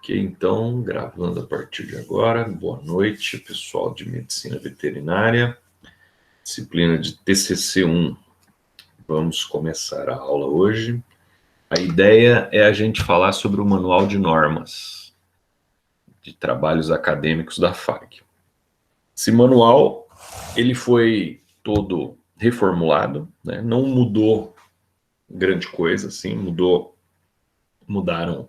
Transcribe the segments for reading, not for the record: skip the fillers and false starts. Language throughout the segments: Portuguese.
Ok, então, gravando a partir de agora. Boa noite, pessoal de Medicina Veterinária, disciplina de TCC1. Vamos começar a aula hoje. A ideia é a gente falar sobre o Manual de Normas de Trabalhos Acadêmicos da FAG. Esse manual, ele foi todo reformulado, né? Não mudou grande coisa, assim, mudaram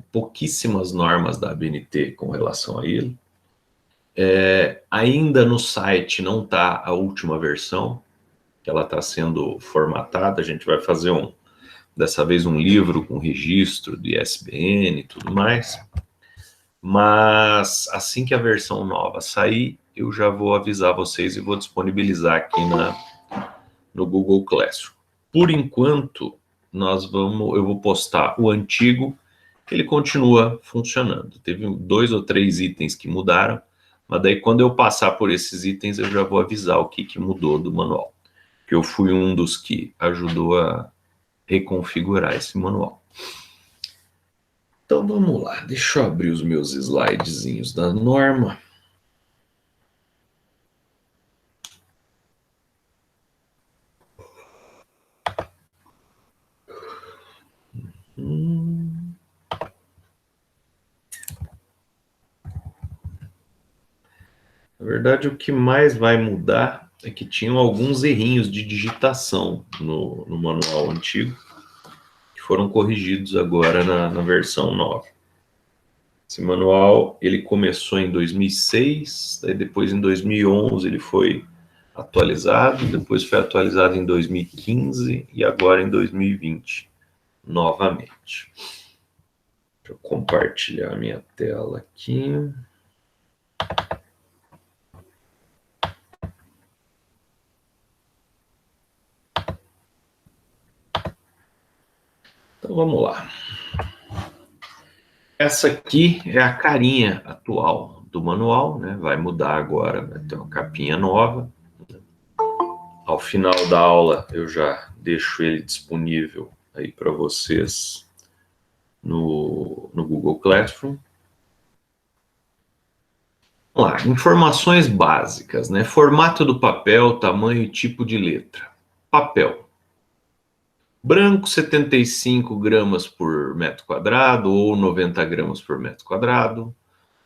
pouquíssimas normas da ABNT com relação a ele. Ainda no site não está a última versão, que ela está sendo formatada. A gente vai fazer dessa vez um livro com registro de ISBN e tudo mais. Mas assim que a versão nova sair, eu já vou avisar vocês e vou disponibilizar aqui no Google Classroom. Por enquanto, eu vou postar o antigo, que ele continua funcionando. Teve 2 ou 3 itens que mudaram, mas daí quando eu passar por esses itens, eu já vou avisar o que mudou do manual. Que eu fui um dos que ajudou a reconfigurar esse manual. Então vamos lá, deixa eu abrir os meus slidezinhos da norma. Na verdade, o que mais vai mudar é que tinham alguns errinhos de digitação no manual antigo, que foram corrigidos agora na versão nova. Esse manual, ele começou em 2006, daí depois em 2011 ele foi atualizado, depois foi atualizado em 2015 e agora em 2020, novamente. Deixa eu compartilhar minha tela aqui. Então vamos lá. Essa aqui é a carinha atual do manual, né? Vai mudar agora, vai ter uma capinha nova. Ao final da aula eu já deixo ele disponível aí para vocês no Google Classroom. Vamos lá, informações básicas, né? Formato do papel, tamanho e tipo de letra. Papel. Branco, 75 gramas por metro quadrado ou 90 gramas por metro quadrado.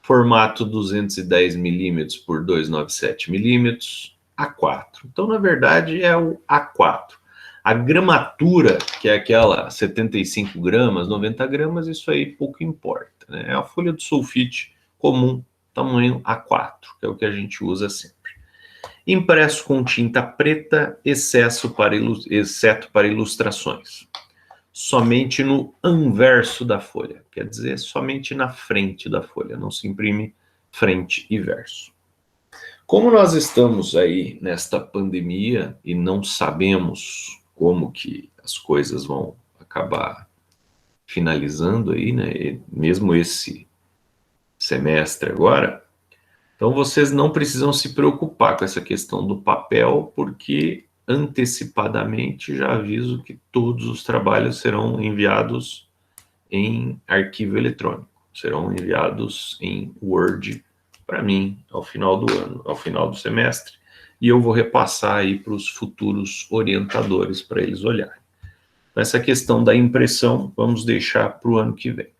Formato 210 milímetros por 297 milímetros. A4. Então, na verdade, é o A4. A gramatura, que é aquela 75 gramas, 90 gramas, isso aí pouco importa, né? É a folha de sulfite comum, tamanho A4, que é o que a gente usa sempre. Impresso com tinta preta, exceto para ilustrações. Somente no anverso da folha, quer dizer, somente na frente da folha, não se imprime frente e verso. Como nós estamos aí nesta pandemia e não sabemos como que as coisas vão acabar finalizando aí, né, mesmo esse semestre agora, então vocês não precisam se preocupar com essa questão do papel, porque antecipadamente já aviso que todos os trabalhos serão enviados em arquivo eletrônico, serão enviados em Word para mim ao final do ano, ao final do semestre, e eu vou repassar aí para os futuros orientadores para eles olharem. Essa questão da impressão vamos deixar para o ano que vem.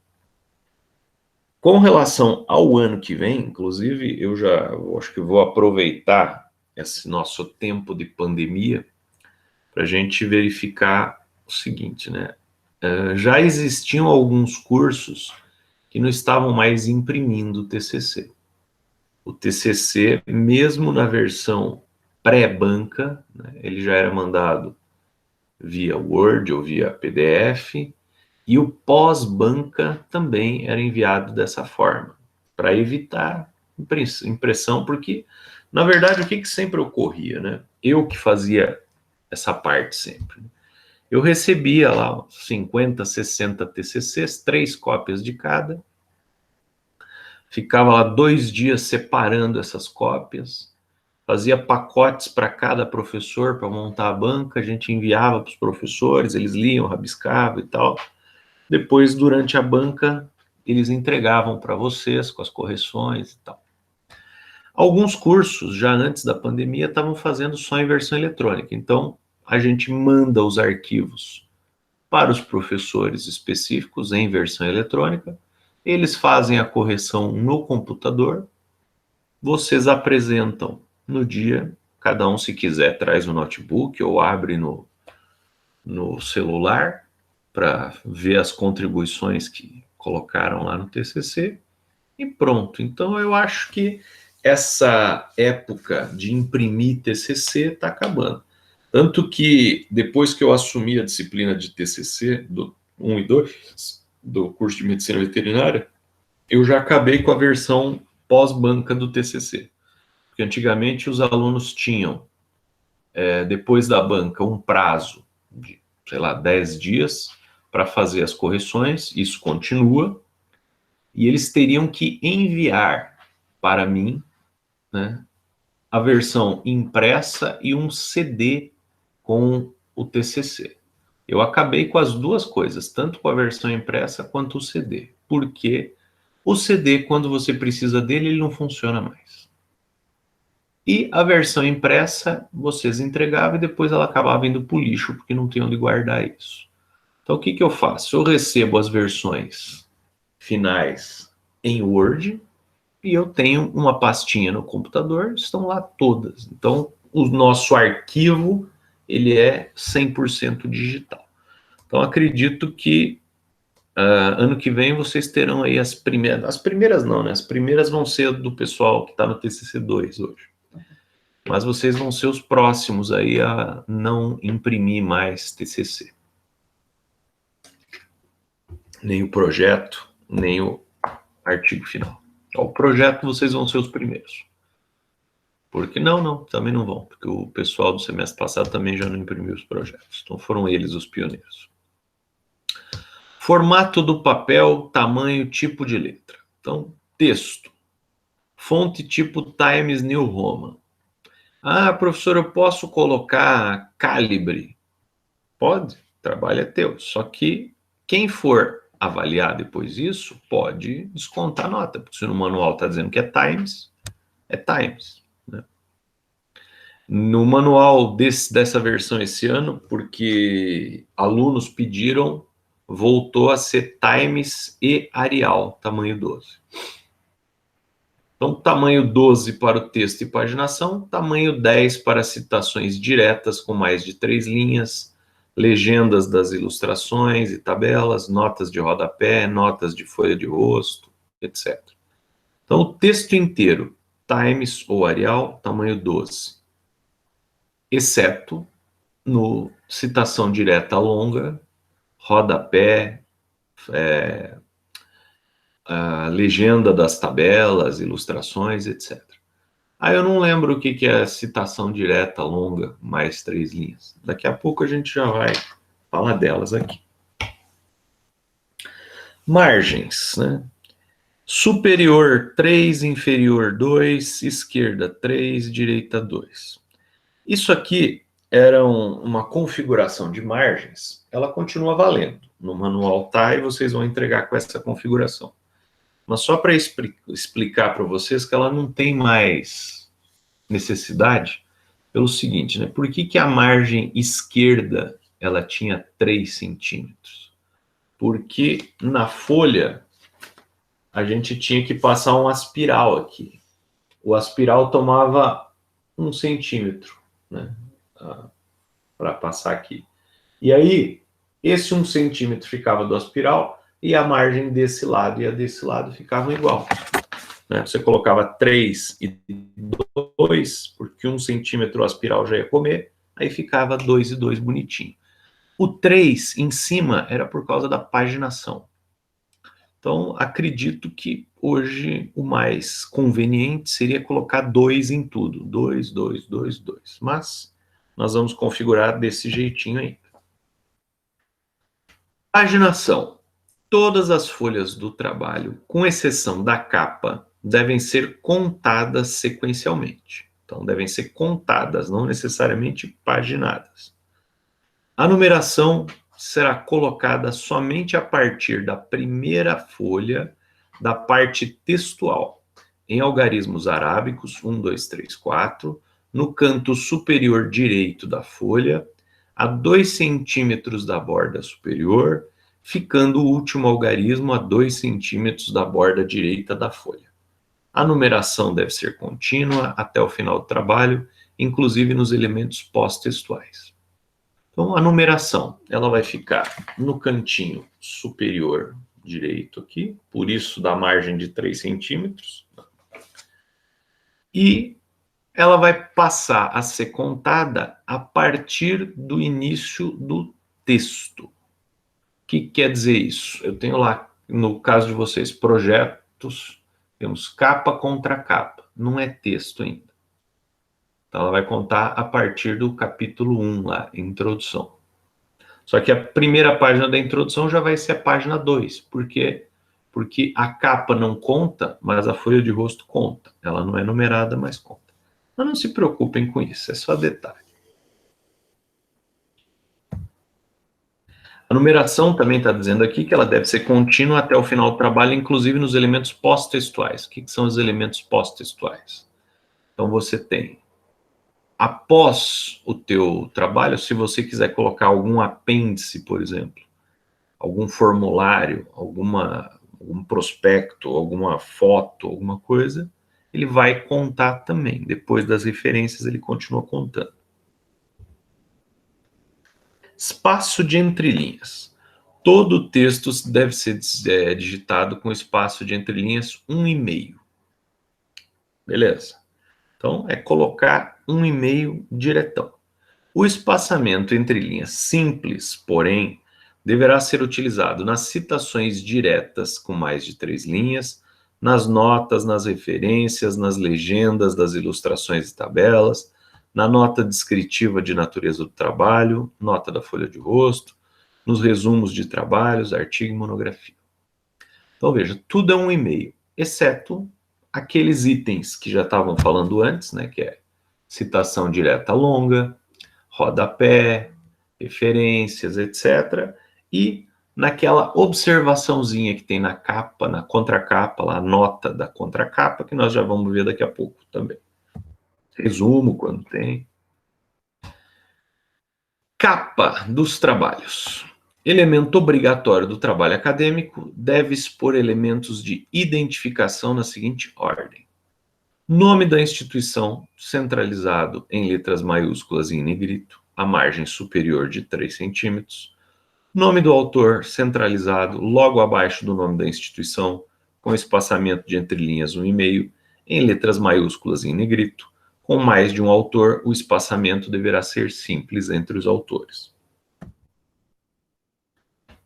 Com relação ao ano que vem, inclusive, eu acho que vou aproveitar esse nosso tempo de pandemia para a gente verificar o seguinte, né? Já existiam alguns cursos que não estavam mais imprimindo o TCC. O TCC, mesmo na versão pré-banca, né, ele já era mandado via Word ou via PDF, e o pós-banca também era enviado dessa forma, para evitar impressão, porque, na verdade, o que sempre ocorria, né? Eu que fazia essa parte sempre. Eu recebia lá 50, 60 TCCs, 3 cópias de cada, ficava lá 2 dias separando essas cópias, fazia pacotes para cada professor para montar a banca, a gente enviava para os professores, eles liam, rabiscavam e tal. Depois, durante a banca, eles entregavam para vocês com as correções e tal. Alguns cursos, já antes da pandemia, estavam fazendo só em versão eletrônica. Então, a gente manda os arquivos para os professores específicos em versão eletrônica, eles fazem a correção no computador, vocês apresentam no dia, cada um, se quiser, traz o notebook ou abre no celular para ver as contribuições que colocaram lá no TCC e pronto. Então, eu acho que essa época de imprimir TCC está acabando. Tanto que, depois que eu assumi a disciplina de TCC, do 1 e 2, do curso de Medicina Veterinária, eu já acabei com a versão pós-banca do TCC. Porque antigamente os alunos tinham, depois da banca, um prazo de, sei lá, 10 dias para fazer as correções, isso continua, e eles teriam que enviar para mim, né, a versão impressa e um CD com o TCC. Eu acabei com as duas coisas, tanto com a versão impressa quanto o CD, porque o CD, quando você precisa dele, ele não funciona mais. E a versão impressa, vocês entregavam e depois ela acabava indo para o lixo, porque não tem onde guardar isso. Então, o que que eu faço? Eu recebo as versões finais em Word e eu tenho uma pastinha no computador, estão lá todas. Então, o nosso arquivo, ele é 100% digital. Então, acredito que ano que vem vocês terão aí as primeiras não, né? As primeiras vão ser do pessoal que está no TCC2 hoje. Mas vocês vão ser os próximos aí a não imprimir mais TCC. Nem o projeto, nem o artigo final. O projeto vocês vão ser os primeiros. Porque não, também não vão, porque o pessoal do semestre passado também já não imprimiu os projetos. Então foram eles os pioneiros. Formato do papel, tamanho, tipo de letra. Então, texto. Fonte tipo Times New Roman. Ah, professor, eu posso colocar calibre? Pode, o trabalho é teu. Só que quem for avaliar depois disso, pode descontar a nota. Porque se no manual está dizendo que é Times, é Times. Né? No manual dessa versão esse ano, porque alunos pediram, voltou a ser Times e Arial, tamanho 12. Então, tamanho 12 para o texto e paginação, tamanho 10 para citações diretas com mais de 3 linhas, legendas das ilustrações e tabelas, notas de rodapé, notas de folha de rosto, etc. Então, o texto inteiro, Times ou Arial, tamanho 12. Exceto no citação direta longa, rodapé, a legenda das tabelas, ilustrações, etc. Aí eu não lembro o que é citação direta longa, mais 3 linhas. Daqui a pouco a gente já vai falar delas aqui. Margens, né? Superior 3, inferior 2, esquerda 3, direita 2. Isso aqui era uma configuração de margens, ela continua valendo. No manual tá e vocês vão entregar com essa configuração. Mas só para explicar para vocês que ela não tem mais necessidade, pelo seguinte, né? Por que a margem esquerda ela tinha 3 centímetros? Porque na folha a gente tinha que passar um aspiral aqui. O aspiral tomava 1 centímetro, né? Para passar aqui. E aí, esse 1 centímetro ficava do aspiral e a margem desse lado e a desse lado ficavam igual. Né? Você colocava 3 e 2, porque 1 centímetro o aspiral já ia comer, aí ficava 2 e 2 bonitinho. O 3 em cima era por causa da paginação. Então, acredito que hoje o mais conveniente seria colocar 2 em tudo. 2, 2, 2, 2. Mas nós vamos configurar desse jeitinho aí. Paginação. Todas as folhas do trabalho, com exceção da capa, devem ser contadas sequencialmente. Então, devem ser contadas, não necessariamente paginadas. A numeração será colocada somente a partir da primeira folha da parte textual, em algarismos arábicos, 1, 2, 3, 4, no canto superior direito da folha, a 2 centímetros da borda superior, ficando o último algarismo a 2 centímetros da borda direita da folha. A numeração deve ser contínua até o final do trabalho, inclusive nos elementos pós-textuais. Então, a numeração, ela vai ficar no cantinho superior direito aqui, por isso da margem de 3 centímetros. E ela vai passar a ser contada a partir do início do texto. O que quer dizer isso? Eu tenho lá, no caso de vocês, projetos, temos capa contra capa, não é texto ainda. Então, ela vai contar a partir do capítulo 1 lá, introdução. Só que a primeira página da introdução já vai ser a página 2. Por quê? Porque a capa não conta, mas a folha de rosto conta. Ela não é numerada, mas conta. Mas não se preocupem com isso, é só detalhe. A numeração também está dizendo aqui que ela deve ser contínua até o final do trabalho, inclusive nos elementos pós-textuais. O que são os elementos pós-textuais? Então, você tem, após o teu trabalho, se você quiser colocar algum apêndice, por exemplo, algum formulário, algum prospecto, alguma foto, alguma coisa, ele vai contar também. Depois das referências, ele continua contando. Espaço de entrelinhas. Todo texto deve ser digitado com espaço de entrelinhas 1,5. Beleza? Então, é colocar 1,5 diretão. O espaçamento entre linhas simples, porém, deverá ser utilizado nas citações diretas com mais de 3 linhas, nas notas, nas referências, nas legendas das ilustrações e tabelas, na nota descritiva de natureza do trabalho, nota da folha de rosto, nos resumos de trabalhos, artigo e monografia. Então, veja, tudo é 1,5, exceto aqueles itens que já estavam falando antes, né, que é citação direta longa, rodapé, referências, etc. E naquela observaçãozinha que tem na capa, na contracapa, lá, a nota da contracapa, que nós já vamos ver daqui a pouco também. Resumo, quando tem. Capa dos trabalhos. Elemento obrigatório do trabalho acadêmico deve expor elementos de identificação na seguinte ordem: nome da instituição, centralizado em letras maiúsculas em negrito, a margem superior de 3 centímetros. Nome do autor, centralizado logo abaixo do nome da instituição, com espaçamento de entrelinhas 1,5, em letras maiúsculas em negrito. Com mais de um autor, o espaçamento deverá ser simples entre os autores.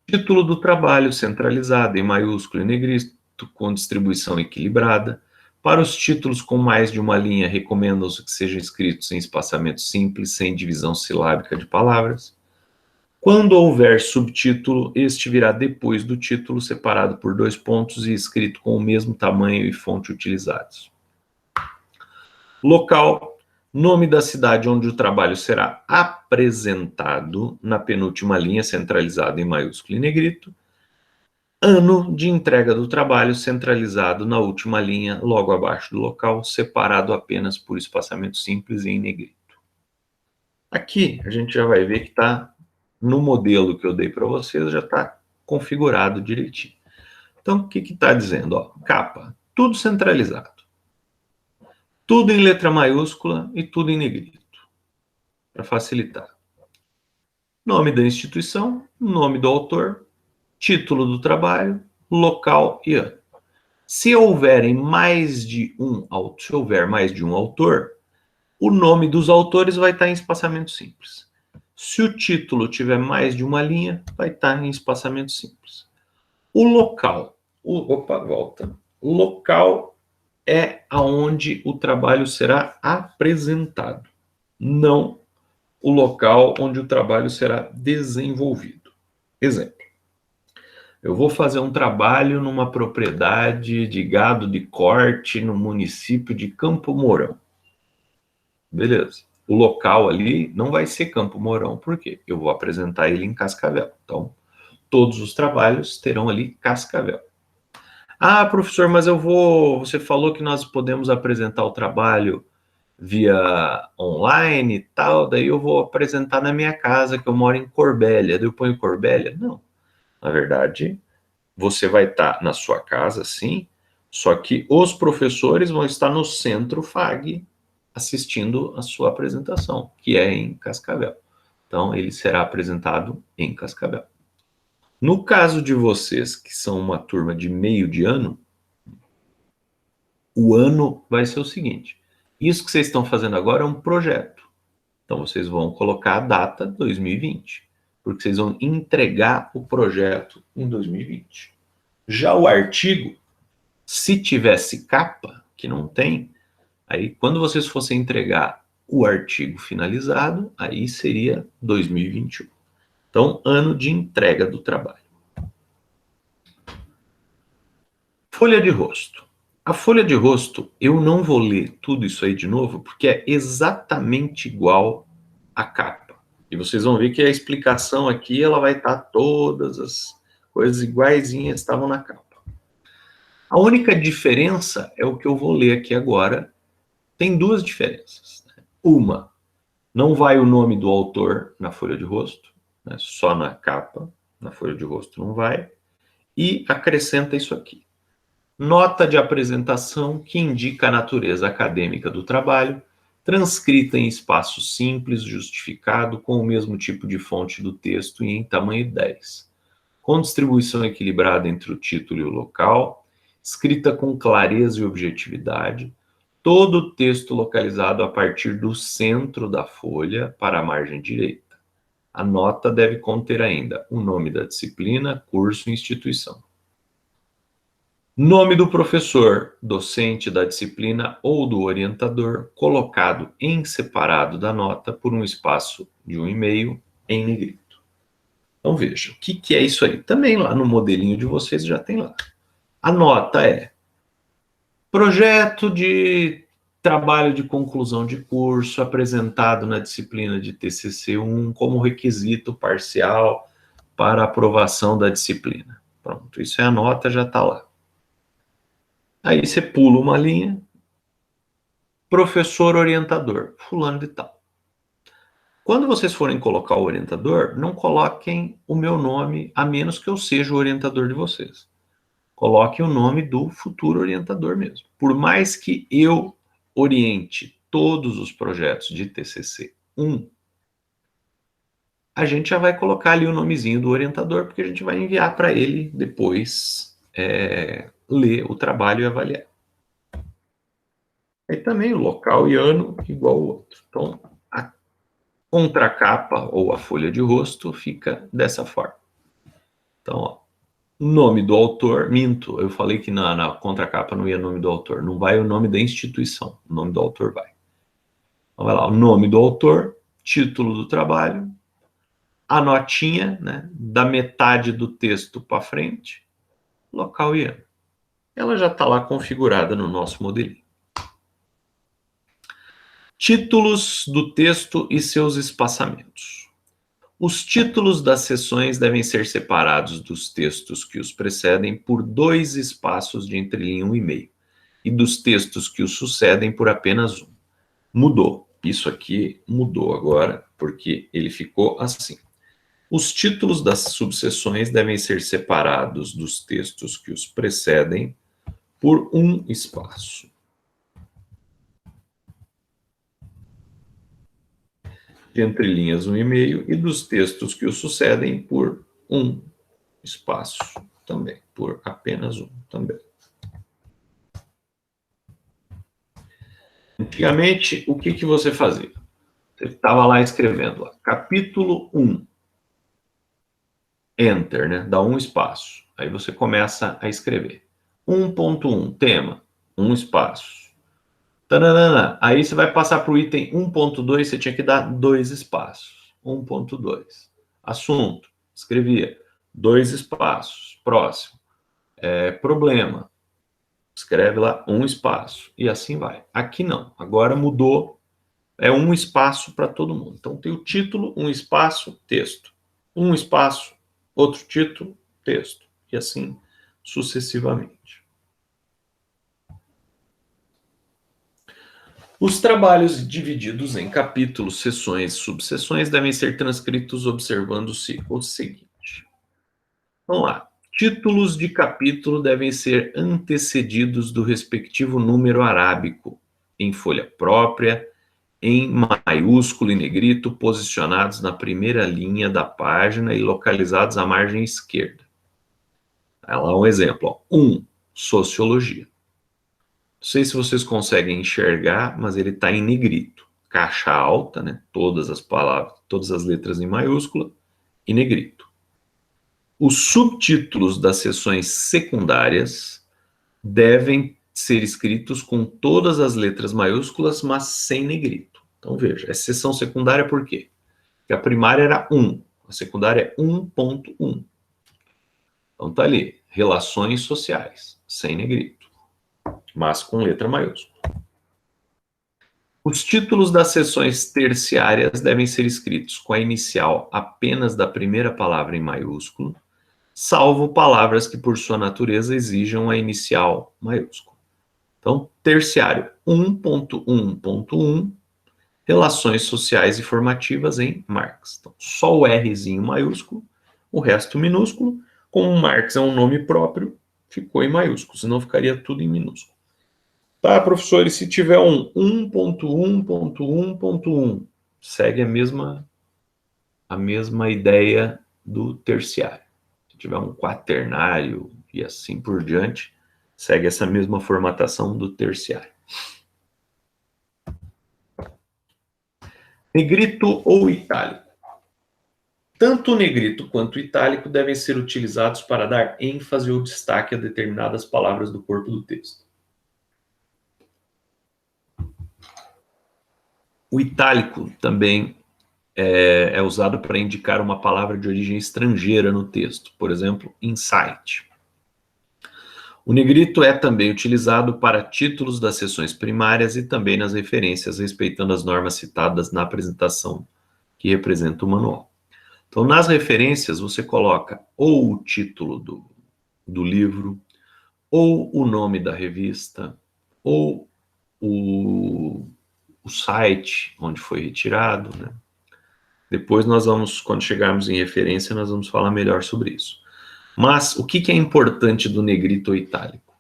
Título do trabalho, centralizado em maiúsculo e negrito, com distribuição equilibrada. Para os títulos com mais de uma linha, recomendam-se que sejam escritos em espaçamento simples, sem divisão silábica de palavras. Quando houver subtítulo, este virá depois do título, separado por 2 pontos e escrito com o mesmo tamanho e fonte utilizados. Local, nome da cidade onde o trabalho será apresentado, na penúltima linha, centralizado em maiúsculo e negrito. Ano de entrega do trabalho, centralizado na última linha, logo abaixo do local, separado apenas por espaçamento simples e em negrito. Aqui a gente já vai ver que está no modelo que eu dei para vocês, já está configurado direitinho. Então, o que está dizendo? Ó, capa, tudo centralizado. Tudo em letra maiúscula e tudo em negrito, para facilitar. Nome da instituição, nome do autor, título do trabalho, local e ano. Se houver mais de um autor, o nome dos autores vai estar em espaçamento simples. Se o título tiver mais de uma linha, vai estar em espaçamento simples. O local, O local é aonde o trabalho será apresentado, não o local onde o trabalho será desenvolvido. Exemplo: eu vou fazer um trabalho numa propriedade de gado de corte no município de Campo Mourão. Beleza. O local ali não vai ser Campo Mourão, por quê? Eu vou apresentar ele em Cascavel. Então, todos os trabalhos terão ali Cascavel. Ah, professor, mas você falou que nós podemos apresentar o trabalho via online e tal, daí eu vou apresentar na minha casa, que eu moro em Corbélia. Daí eu ponho Corbélia? Não. Na verdade, você vai estar na sua casa, sim, só que os professores vão estar no Centro FAG assistindo a sua apresentação, que é em Cascavel. Então, ele será apresentado em Cascavel. No caso de vocês, que são uma turma de meio de ano, o ano vai ser o seguinte: isso que vocês estão fazendo agora é um projeto. Então, vocês vão colocar a data 2020, porque vocês vão entregar o projeto em 2020. Já o artigo, se tivesse capa, que não tem, aí quando vocês fossem entregar o artigo finalizado, aí seria 2021. Então, ano de entrega do trabalho. Folha de rosto. A folha de rosto, eu não vou ler tudo isso aí de novo, porque é exatamente igual à capa. E vocês vão ver que a explicação aqui, ela vai estar todas as coisas iguaizinhas estavam na capa. A única diferença é o que eu vou ler aqui agora. Tem duas diferenças. Uma, não vai o nome do autor na folha de rosto, né? Só na capa, na folha de rosto não vai. E acrescenta isso aqui. Nota de apresentação que indica a natureza acadêmica do trabalho, transcrita em espaço simples, justificado, com o mesmo tipo de fonte do texto e em tamanho 10, com distribuição equilibrada entre o título e o local, escrita com clareza e objetividade, todo o texto localizado a partir do centro da folha para a margem direita. A nota deve conter ainda o nome da disciplina, curso e instituição. Nome do professor, docente da disciplina ou do orientador, colocado em separado da nota por um espaço de 1,5 em negrito. Então veja, o que é isso aí? Também lá no modelinho de vocês já tem lá. A nota é projeto de trabalho de conclusão de curso apresentado na disciplina de TCC1 como requisito parcial para aprovação da disciplina. Pronto, isso é a nota, já está lá. Aí você pula uma linha, professor orientador, fulano de tal. Quando vocês forem colocar o orientador, não coloquem o meu nome, a menos que eu seja o orientador de vocês. Coloquem o nome do futuro orientador mesmo. Por mais que eu oriente todos os projetos de TCC 1, a gente já vai colocar ali o nomezinho do orientador, porque a gente vai enviar para ele depois ler o trabalho e avaliar. Aí também o local e ano igual ao outro. Então, a contracapa ou a folha de rosto fica dessa forma. Então, ó, nome do autor, minto, eu falei que na contracapa não ia nome do autor, não vai o nome da instituição, o nome do autor vai. Então vai lá, o nome do autor, título do trabalho, a notinha, né, da metade do texto para frente, local e ano. Ela já está lá configurada no nosso modelinho. Títulos do texto e seus espaçamentos. Os títulos das seções devem ser separados dos textos que os precedem por 2 espaços de entrelinha 1,5 e dos textos que os sucedem por apenas 1. Mudou. Isso aqui mudou agora, porque ele ficou assim. Os títulos das subseções devem ser separados dos textos que os precedem por 1 espaço. De entrelinhas 1,5 e dos textos que os sucedem por 1 espaço também, por apenas 1 também. Antigamente, o que você fazia? Você estava lá escrevendo, ó, capítulo 1, enter, né? Dá 1 espaço. Aí você começa a escrever. 1.1, tema, 1 espaço. Tananana. Aí você vai passar para o item 1.2, você tinha que dar 2 espaços. 1.2. Assunto, escrevia, 2 espaços. Próximo, problema, escreve lá 1 espaço. E assim vai. Aqui não, agora mudou, é 1 espaço para todo mundo. Então tem o título, 1 espaço, texto. 1 espaço, outro título, texto. E assim sucessivamente. Os trabalhos divididos em capítulos, seções e subseções devem ser transcritos observando-se o seguinte. Vamos lá. Títulos de capítulo devem ser antecedidos do respectivo número arábico, em folha própria, em maiúsculo e negrito, posicionados na primeira linha da página e localizados à margem esquerda. Olha lá um exemplo. 1. Sociologia. Não sei se vocês conseguem enxergar, mas ele está em negrito. Caixa alta, né? Todas as palavras, todas as letras em maiúscula e negrito. Os subtítulos das seções secundárias devem ser escritos com todas as letras maiúsculas, mas sem negrito. Então veja, é seção secundária por quê? Porque a primária era 1, a secundária é 1.1. Então tá ali, relações sociais, sem negrito, mas com letra maiúscula. Os títulos das seções terciárias devem ser escritos com a inicial apenas da primeira palavra em maiúsculo, salvo palavras que, por sua natureza, exijam a inicial maiúscula. Então, terciário 1.1.1, relações sociais e formativas em Marx. Então, só o Rzinho maiúsculo, o resto minúsculo. Como Marx é um nome próprio, ficou em maiúsculo, senão ficaria tudo em minúsculo. Tá, professor, e se tiver um 1.1.1.1, segue a mesma ideia do terciário. Se tiver um quaternário e assim por diante, segue essa mesma formatação do terciário. Negrito ou itálico. Tanto o negrito quanto o itálico devem ser utilizados para dar ênfase ou destaque a determinadas palavras do corpo do texto. O itálico também é usado para indicar uma palavra de origem estrangeira no texto, por exemplo, insight. O negrito é também utilizado para títulos das seções primárias e também nas referências, respeitando as normas citadas na apresentação que representa o manual. Então, nas referências, você coloca ou o título do livro, ou o nome da revista, ou o site onde foi retirado, né? Depois nós vamos, quando chegarmos em referência, nós vamos falar melhor sobre isso. Mas o que é importante do negrito ou itálico?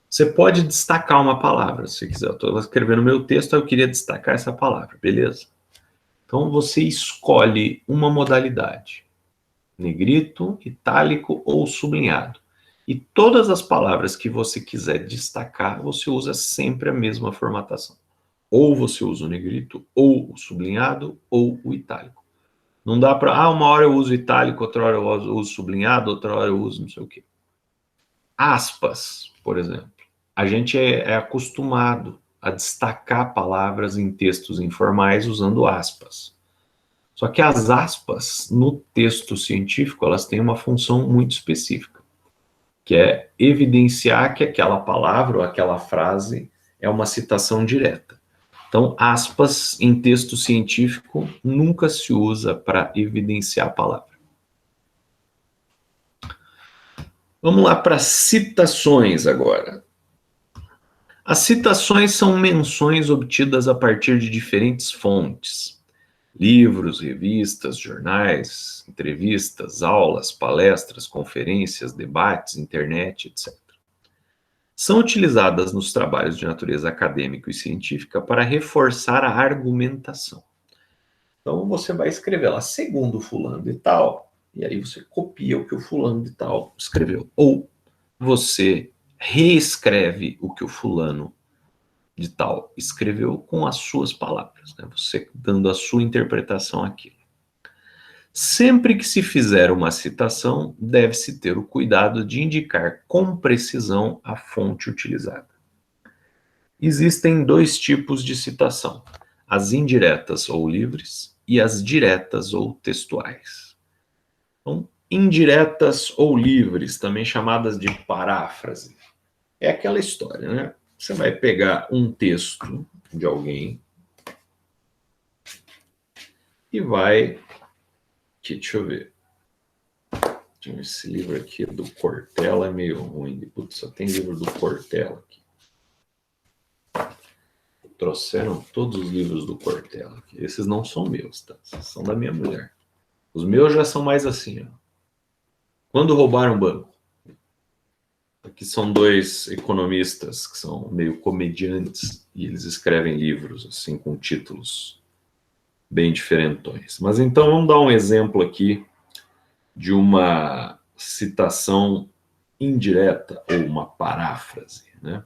Você pode destacar uma palavra, se quiser. Eu estou escrevendo meu texto, eu queria destacar essa palavra, beleza? Então você escolhe uma modalidade. Negrito, itálico ou sublinhado. E todas as palavras que você quiser destacar, você usa sempre a mesma formatação. Ou você usa o negrito, ou o sublinhado, ou o itálico. Não dá para, uma hora eu uso itálico, outra hora eu uso sublinhado, outra hora eu uso não sei o quê. Aspas, por exemplo. A gente é acostumado a destacar palavras em textos informais usando aspas. Só que as aspas, no texto científico, elas têm uma função muito específica, que é evidenciar que aquela palavra ou aquela frase é uma citação direta. Então, aspas em texto científico nunca se usa para evidenciar a palavra. Vamos lá para citações agora. As citações são menções obtidas a partir de diferentes fontes. Livros, revistas, jornais, entrevistas, aulas, palestras, conferências, debates, internet, etc. São utilizadas nos trabalhos de natureza acadêmica e científica para reforçar a argumentação. Então você vai escrever lá, segundo fulano de tal, e aí você copia o que o fulano de tal escreveu. Ou você reescreve o que o fulano de tal escreveu com as suas palavras, né? Você dando a sua interpretação àquilo. Sempre que se fizer uma citação, deve-se ter o cuidado de indicar com precisão a fonte utilizada. Existem dois tipos de citação: as indiretas ou livres e as diretas ou textuais. Então, indiretas ou livres, também chamadas de paráfrase, é aquela história, né? Você vai pegar um texto de alguém e vai... Deixa eu ver. Esse livro aqui do Cortella é meio ruim. Putz, só tem livro do Cortella aqui. trouxeram todos os livros do Cortella. Esses não são meus, tá? Esses são da minha mulher. Os meus já são mais assim, ó. Quando roubaram o banco? Aqui são dois economistas que são meio comediantes e eles escrevem livros assim com títulos bem diferentões. Mas então vamos dar um exemplo aqui de uma citação indireta ou uma paráfrase, né?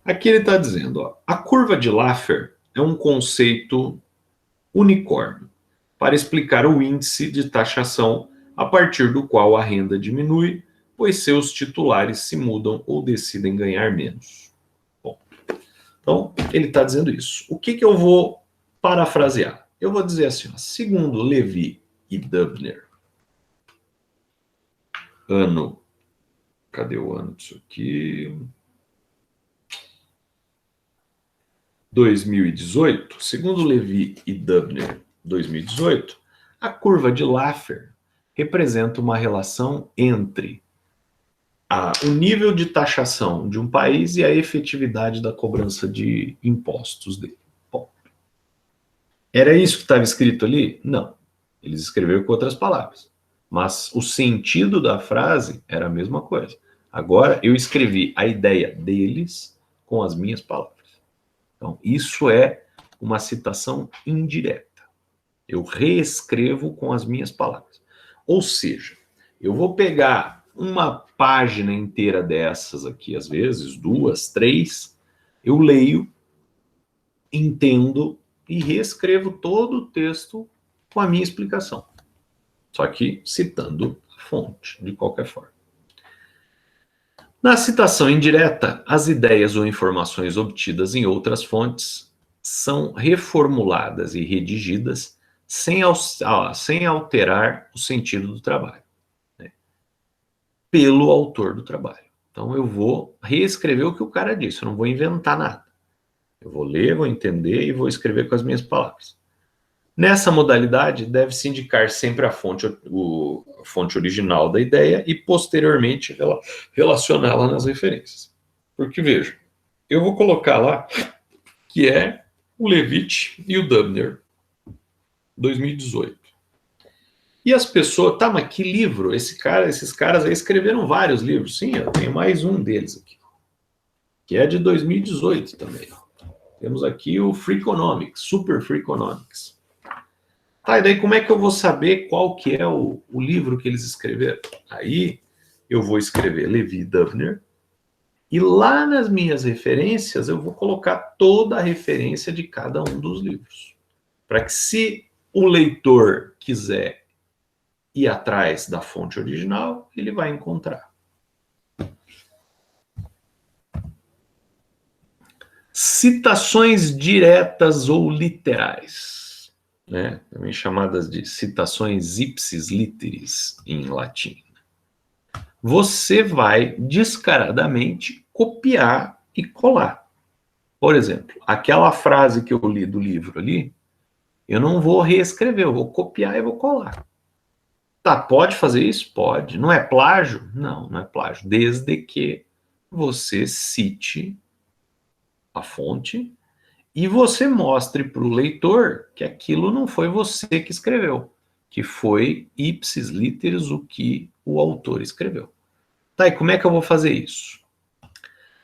Aqui ele está dizendo, ó, a curva de Laffer é um conceito unicórnio para explicar o índice de taxação a partir do qual a renda diminui, pois seus titulares se mudam ou decidem ganhar menos. Bom, então, ele está dizendo isso. O que eu vou parafrasear? Eu vou dizer assim, ó, segundo Levy e Dubner, ano... Cadê o ano disso aqui? 2018, segundo Levy e Dubner, 2018, a curva de Laffer representa uma relação entre o nível de taxação de um país e a efetividade da cobrança de impostos dele. Bom, era isso que estava escrito ali? Não. Eles escreveram com outras palavras. Mas o sentido da frase era a mesma coisa. Agora eu escrevi a ideia deles com as minhas palavras. Então, isso é uma citação indireta. Eu reescrevo com as minhas palavras. Ou seja, eu vou pegar uma página inteira dessas aqui, às vezes, 2, 3, eu leio, entendo e reescrevo todo o texto com a minha explicação. Só que citando a fonte, de qualquer forma. Na citação indireta, as ideias ou informações obtidas em outras fontes são reformuladas e redigidas sem alterar o sentido do trabalho, né, pelo autor do trabalho. Então eu vou reescrever o que o cara disse, eu não vou inventar nada. Eu vou ler, vou entender e vou escrever com as minhas palavras. Nessa modalidade, deve-se indicar sempre a fonte original da ideia e, posteriormente, relacioná-la nas referências. Porque, veja, eu vou colocar lá que é o Levitt e o Dubner, 2018. E as pessoas, tá, mas que livro? Esses caras aí escreveram vários livros. Sim, eu tenho mais um deles aqui, que é de 2018 também. Temos aqui o Freakonomics, Super Freakonomics. Tá, e daí como é que eu vou saber qual que é o livro que eles escreveram? Aí eu vou escrever Levy e Dubner, e lá nas minhas referências eu vou colocar toda a referência de cada um dos livros. Para que se o leitor quiser ir atrás da fonte original, ele vai encontrar. Citações diretas ou literais, né? Também chamadas de citações ipsis literis em latim. Você vai descaradamente copiar e colar. Por exemplo, aquela frase que eu li do livro ali, eu não vou reescrever, eu vou copiar e vou colar. Tá, pode fazer isso? Pode. Não é plágio? Não, não é plágio. Desde que você cite a fonte e você mostre para o leitor que aquilo não foi você que escreveu, que foi ipsis literis o que o autor escreveu. Tá, e como é que eu vou fazer isso?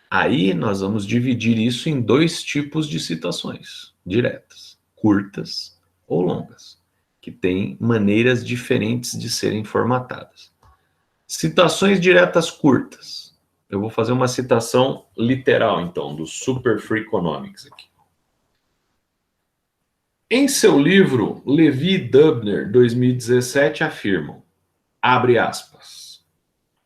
Aí nós vamos dividir isso em dois tipos de citações diretas, curtas ou longas, que têm maneiras diferentes de serem formatadas. Citações diretas curtas. Eu vou fazer uma citação literal, então, do Super Freakonomics aqui. Em seu livro, Levy e Dubner, 2017, afirmam, abre aspas,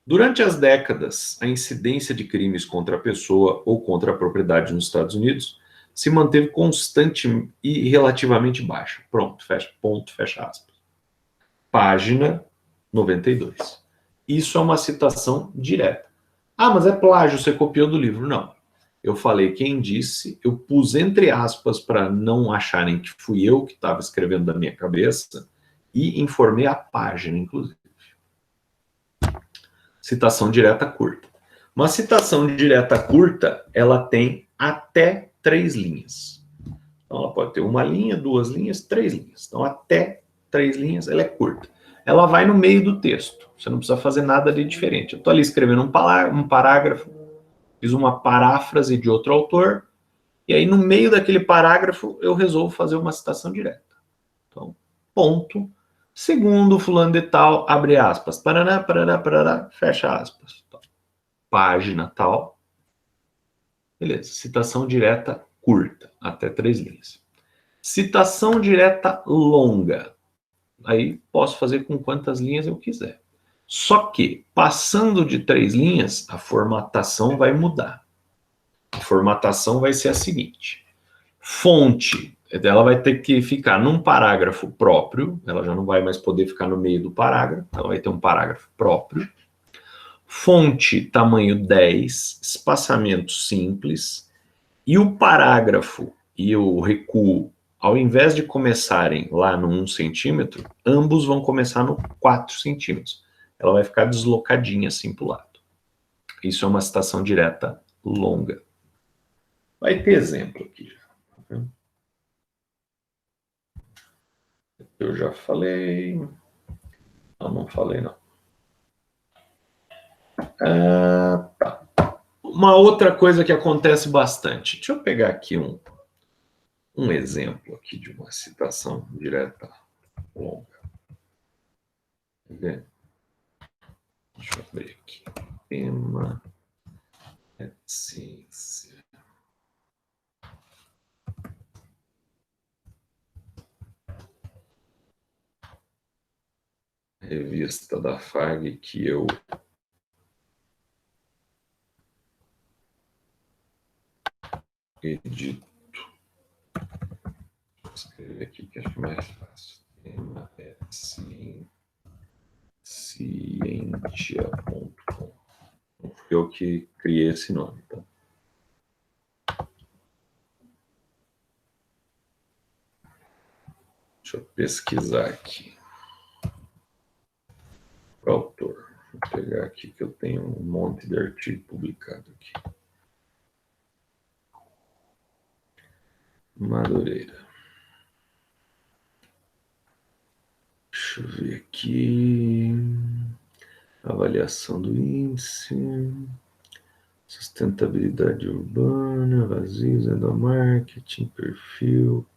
durante as décadas, a incidência de crimes contra a pessoa ou contra a propriedade nos Estados Unidos se manteve constante e relativamente baixa. Pronto, fecha aspas. Página 92. Isso é uma citação direta. Ah, mas é plágio, você copiou do livro. Não. Eu falei quem disse, eu pus entre aspas para não acharem que fui eu que estava escrevendo da minha cabeça e informei a página, inclusive. Citação direta curta. Uma citação direta curta, ela tem até 3 linhas. Então, ela pode ter 1 linha, 2 linhas, 3 linhas. Então, até 3 linhas, ela é curta. Ela vai no meio do texto. Você não precisa fazer nada de diferente. Eu estou ali escrevendo um parágrafo, fiz uma paráfrase de outro autor, e aí no meio daquele parágrafo eu resolvo fazer uma citação direta. Então, ponto. Segundo fulano de tal, abre aspas. Paraná, paraná, paraná, fecha aspas. Então, página tal. Beleza. Citação direta curta, até 3 linhas. Citação direta longa. Aí posso fazer com quantas linhas eu quiser. Só que, passando de 3 linhas, a formatação vai mudar. A formatação vai ser a seguinte. Fonte, ela vai ter que ficar num parágrafo próprio, ela já não vai mais poder ficar no meio do parágrafo, ela vai ter um parágrafo próprio. Fonte, tamanho 10, espaçamento simples, e o parágrafo e o recuo, ao invés de começarem lá no 1 centímetro, ambos vão começar no 4 centímetros. Ela vai ficar deslocadinha assim para o lado. Isso é uma citação direta longa. Vai ter exemplo aqui já. Eu já falei. Não falei não. Tá. Uma outra coisa que acontece bastante. Deixa eu pegar aqui um exemplo aqui de uma citação direta longa. Deixa eu abrir aqui. Tema é ciência. Revista da FAG que eu edito. Vou escrever aqui que acho mais fácil. Tema é ciência.com. Não fui eu que criei esse nome, tá? Deixa eu pesquisar aqui. O autor. Vou pegar aqui que eu tenho um monte de artigo publicado aqui. Madureira. Deixa eu ver aqui. Avaliação do índice. Sustentabilidade urbana, vazios, endomarketing, perfil.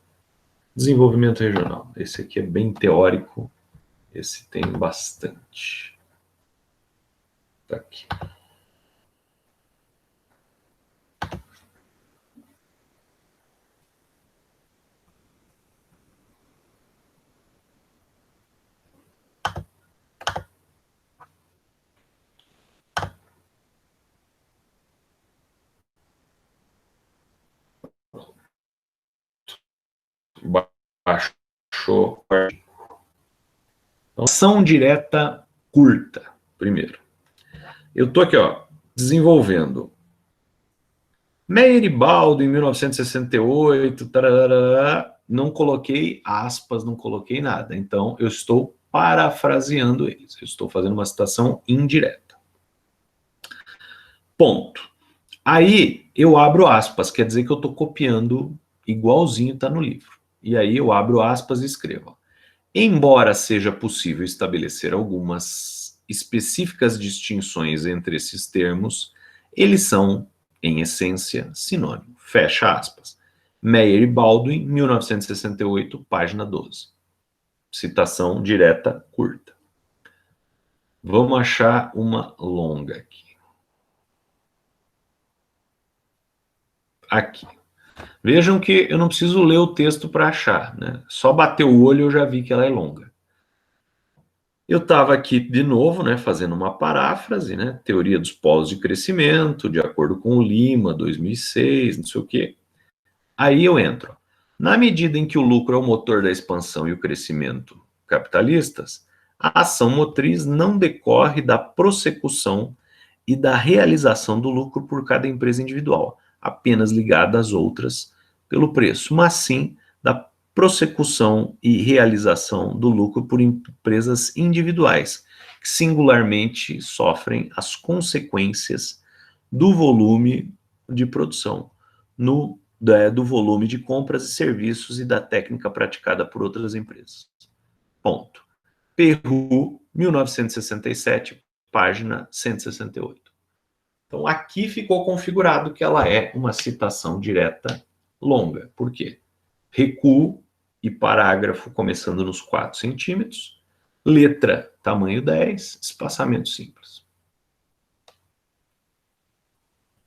Desenvolvimento regional. Esse aqui é bem teórico. Esse tem bastante. Tá aqui. Baixou. Então, ação direta curta, primeiro. Eu estou aqui, ó, desenvolvendo Meyer e Baldo, em 1968, tararara, não coloquei aspas, não coloquei nada. Então, eu estou parafraseando eles. Eu estou fazendo uma citação indireta. Ponto. Aí, eu abro aspas, quer dizer que eu estou copiando igualzinho está no livro. E aí, eu abro aspas e escrevo. Embora seja possível estabelecer algumas específicas distinções entre esses termos, eles são, em essência, sinônimo. Fecha aspas. Meyer e Baldwin, 1968, página 12. Citação direta curta. Vamos achar uma longa aqui. Aqui. Vejam que eu não preciso ler o texto para achar, né? Só bater o olho eu já vi que ela é longa. Eu estava aqui de novo, né, fazendo uma paráfrase, né, teoria dos polos de crescimento, de acordo com o Lima, 2006, não sei o quê. Aí eu entro. Na medida em que o lucro é o motor da expansão e o crescimento capitalistas, a ação motriz não decorre da prossecução e da realização do lucro por cada empresa individual, apenas ligada às outras pelo preço, mas sim da prossecução e realização do lucro por empresas individuais, que singularmente sofrem as consequências do volume de produção no do volume de compras e serviços e da técnica praticada por outras empresas. Ponto. Peru, 1967, página 168. Então, aqui ficou configurado que ela é uma citação direta longa. Por quê? Recuo e parágrafo começando nos 4 centímetros, letra tamanho 10, espaçamento simples.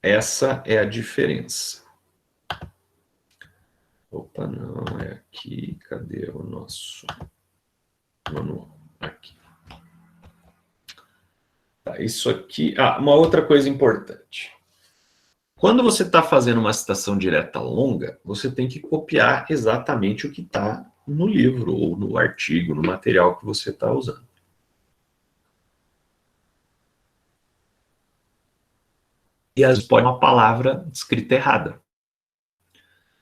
Essa é a diferença. Opa, não, é aqui. Cadê o nosso manual? Aqui. Tá, isso aqui... Ah, uma outra coisa importante. Quando você está fazendo uma citação direta longa, você tem que copiar exatamente o que está no livro, ou no artigo, no material que você está usando. E às vezes pode uma palavra escrita errada.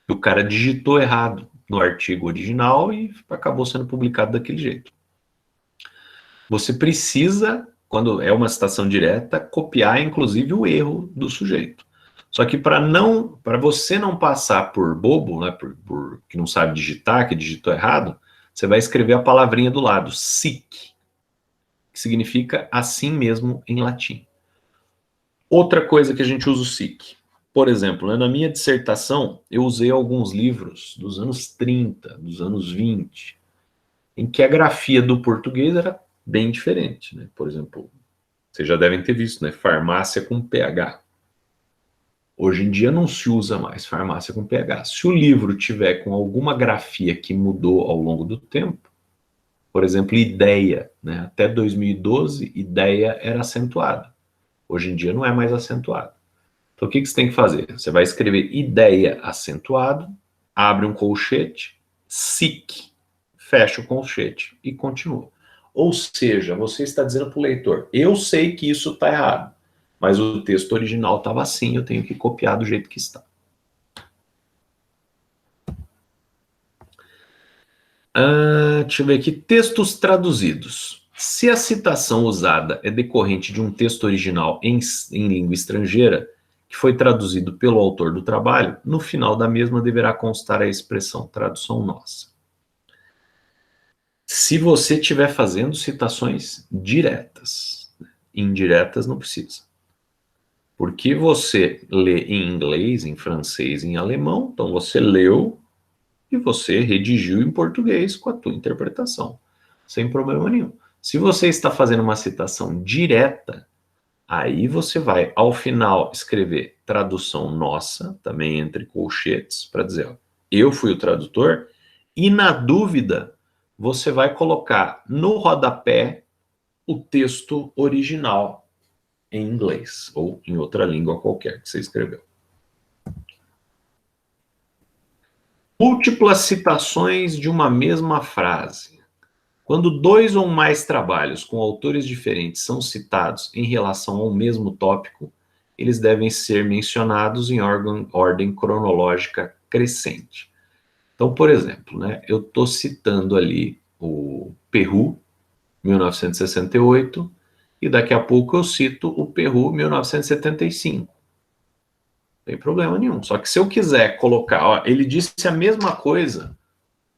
O cara digitou errado no artigo original e acabou sendo publicado daquele jeito. Você precisa, quando é uma citação direta, copiar inclusive o erro do sujeito. Só que para você não passar por bobo, né, por que não sabe digitar, que digitou errado, você vai escrever a palavrinha do lado, sic, que significa assim mesmo em latim. Outra coisa que a gente usa o sic. Por exemplo, né, na minha dissertação, eu usei alguns livros dos anos 30, dos anos 20, em que a grafia do português era bem diferente. Né? Por exemplo, vocês já devem ter visto, né? Farmácia com PH. Hoje em dia não se usa mais farmácia com PH. Se o livro tiver com alguma grafia que mudou ao longo do tempo, por exemplo, ideia, né? Até 2012, ideia era acentuada. Hoje em dia não é mais acentuado. Então o que você tem que fazer? Você vai escrever ideia acentuado, abre um colchete, sic, fecha o colchete e continua. Ou seja, você está dizendo para o leitor, eu sei que isso está errado, mas o texto original estava assim, eu tenho que copiar do jeito que está. Deixa eu ver aqui, textos traduzidos. Se a citação usada é decorrente de um texto original em língua estrangeira, que foi traduzido pelo autor do trabalho, no final da mesma deverá constar a expressão tradução nossa. Se você estiver fazendo citações diretas, indiretas não precisa. Porque você lê em inglês, em francês, em alemão, então você leu e você redigiu em português com a tua interpretação, sem problema nenhum. Se você está fazendo uma citação direta, aí você vai, ao final, escrever tradução nossa, também entre colchetes, para dizer, ó, eu fui o tradutor, e na dúvida, você vai colocar no rodapé o texto original em inglês, ou em outra língua qualquer que você escreveu. Múltiplas citações de uma mesma frase. Quando 2 ou mais trabalhos com autores diferentes são citados em relação ao mesmo tópico, eles devem ser mencionados em ordem cronológica crescente. Então, por exemplo, né, eu estou citando ali o Peru, 1968, e daqui a pouco eu cito o Peru, 1975. Não tem problema nenhum. Só que se eu quiser colocar, ó, ele disse a mesma coisa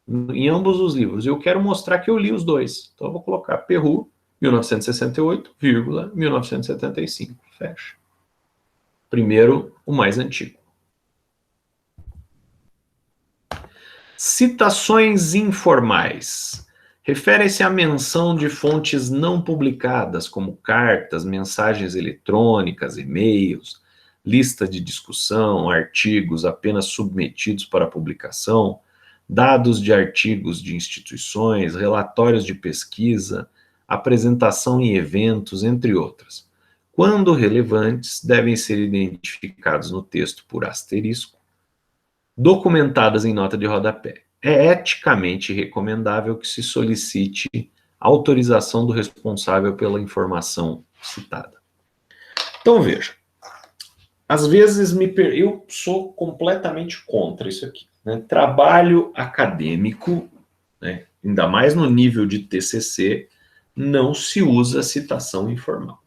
em ambos os livros, eu quero mostrar que eu li os dois. Então eu vou colocar Peru, 1968, 1975. Fecha. Primeiro, o mais antigo. Citações informais. Refere-se à menção de fontes não publicadas, como cartas, mensagens eletrônicas, e-mails, lista de discussão, artigos apenas submetidos para publicação, dados de artigos de instituições, relatórios de pesquisa, apresentação em eventos, entre outras. Quando relevantes, devem ser identificados no texto por asterisco, documentadas em nota de rodapé. É eticamente recomendável que se solicite autorização do responsável pela informação citada. Então, veja, às vezes eu sou completamente contra isso aqui. Né? Trabalho acadêmico, né? Ainda mais no nível de TCC, não se usa citação informal.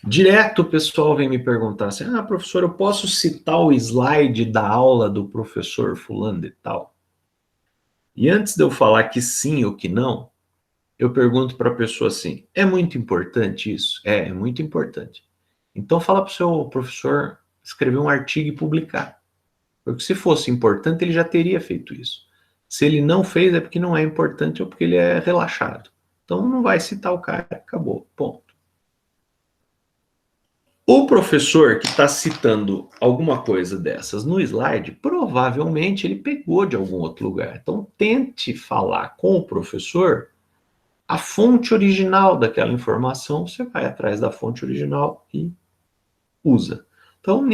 Direto o pessoal vem me perguntar assim, professor, eu posso citar o slide da aula do professor fulano de tal? E antes de eu falar que sim ou que não, eu pergunto para a pessoa assim, é muito importante isso? É muito importante. Então fala para o seu professor escrever um artigo e publicar. Porque se fosse importante, ele já teria feito isso. Se ele não fez, é porque não é importante ou porque ele é relaxado. Então não vai citar o cara, acabou, ponto. O professor que está citando alguma coisa dessas no slide, provavelmente ele pegou de algum outro lugar. Então tente falar com o professor a fonte original daquela informação, você vai atrás da fonte original e usa. Então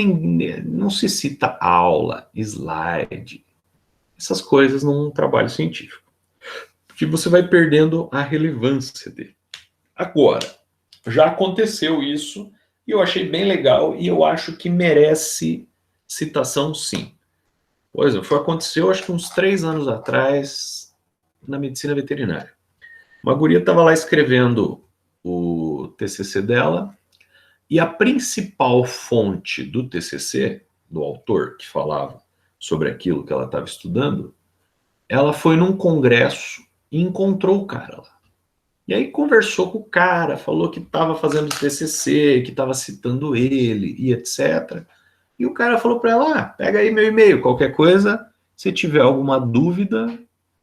não se cita aula, slide, essas coisas num trabalho científico, porque você vai perdendo a relevância dele. Agora, já aconteceu isso e eu achei bem legal e eu acho que merece citação sim. Por exemplo, aconteceu acho que uns 3 anos atrás na medicina veterinária. Uma guria estava lá escrevendo o TCC dela e a principal fonte do TCC, do autor que falava sobre aquilo que ela estava estudando, ela foi num congresso e encontrou o cara lá. E aí conversou com o cara, falou que estava fazendo TCC, que estava citando ele e etc. E o cara falou para ela, pega aí meu e-mail, qualquer coisa, se tiver alguma dúvida,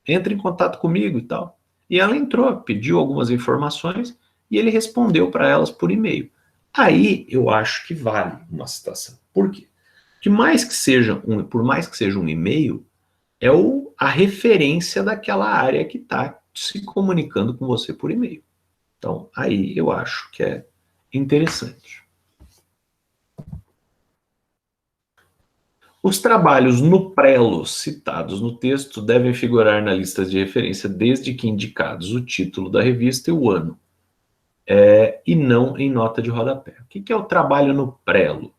entre em contato comigo e tal. E ela entrou, pediu algumas informações e ele respondeu para elas por e-mail. Aí eu acho que vale uma citação. Por quê? Por mais que seja um e-mail, é a referência daquela área que está se comunicando com você por e-mail. Então, aí eu acho que é interessante. Os trabalhos no prelo citados no texto devem figurar na lista de referência desde que indicados o título da revista e o ano, e não em nota de rodapé. O que é o trabalho no prelo?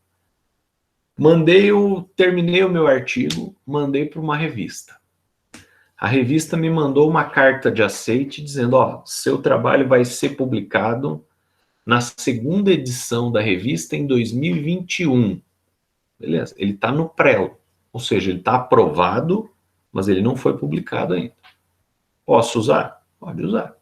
Terminei o meu artigo, mandei para uma revista. A revista me mandou uma carta de aceite dizendo, seu trabalho vai ser publicado na segunda edição da revista em 2021. Beleza, ele está no prelo, ou seja, ele está aprovado, mas ele não foi publicado ainda. Posso usar? Pode usar.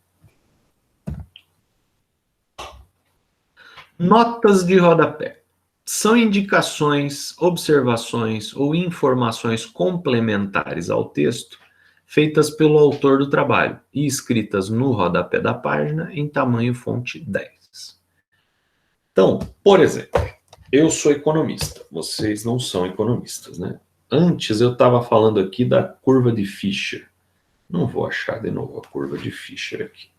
Notas de rodapé. São indicações, observações ou informações complementares ao texto feitas pelo autor do trabalho e escritas no rodapé da página em tamanho fonte 10. Então, por exemplo, eu sou economista, vocês não são economistas, né? Antes eu estava falando aqui da curva de Fischer. Não vou achar de novo a curva de Fischer aqui.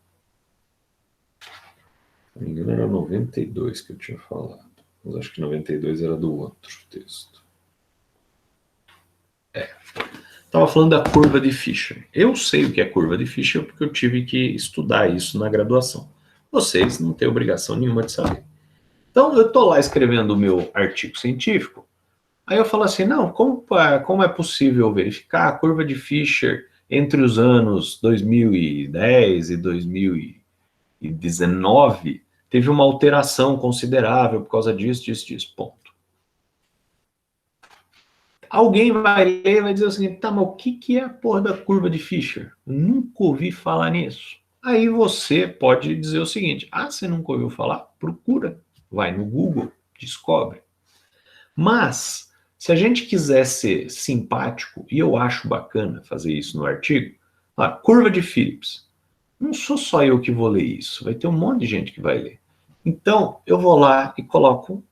Se não me engano era 92 que eu tinha falado. Mas acho que 92 era do outro texto. Estava falando da curva de Fischer. Eu sei o que é curva de Fischer porque eu tive que estudar isso na graduação. Vocês não têm obrigação nenhuma de saber. Então, eu estou lá escrevendo o meu artigo científico, aí eu falo assim, não, como é possível verificar a curva de Fischer entre os anos 2010 e 2019 teve uma alteração considerável por causa disso, ponto. Alguém vai ler e vai dizer o seguinte, tá, mas o que é a porra da curva de Fischer? Eu nunca ouvi falar nisso. Aí você pode dizer o seguinte, você nunca ouviu falar? Procura, vai no Google, descobre. Mas, se a gente quiser ser simpático, e eu acho bacana fazer isso no artigo, a curva de Phillips. Não sou só eu que vou ler isso, vai ter um monte de gente que vai ler. Então, eu vou lá e coloco